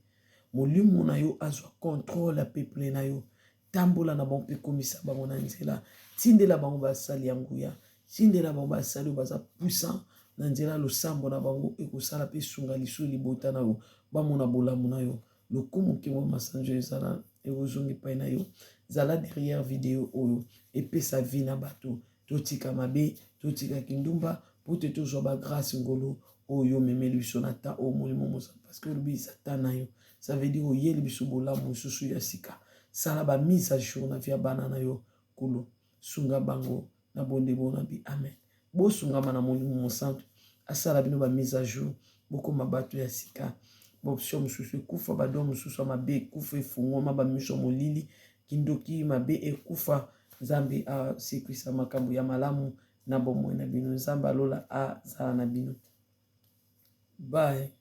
molimo na yo azwa contrôle ya peuple na yo tambola na bango mpe komisa bango na nzela tindela bango basali ya nguya tindela bango basali oyo baza puissant na nzela losambo na bango ekosala mpe sunga liso libota na yo bamona bolamu na yo lokumu nkemo masanjo ezala ekozongi epai na yo zala derrière video oyo epesa vie na bato totika mabe totika kindumba mpo te tozwa bagrâce ngolo oyo omemeli biso na ta oyo molimo mosa parce que olobi eza na yo ça veut dire oyeli biso bolamu mosusu ya sika sala bamise à jour na vie ya bana na yo kolo sunga bango na bondebo na bi amen bosungama na molimo mosantu asala bino bamise à jour bokoma bato ya sika baoption mosusu ekufa badoa mosusu ya mabe ekufa efungwama bamiso molili kindoki mabe ekufa nzambe asekwisa makambo ya malamu na bomoi na bino nzambe alola azala na bino bye.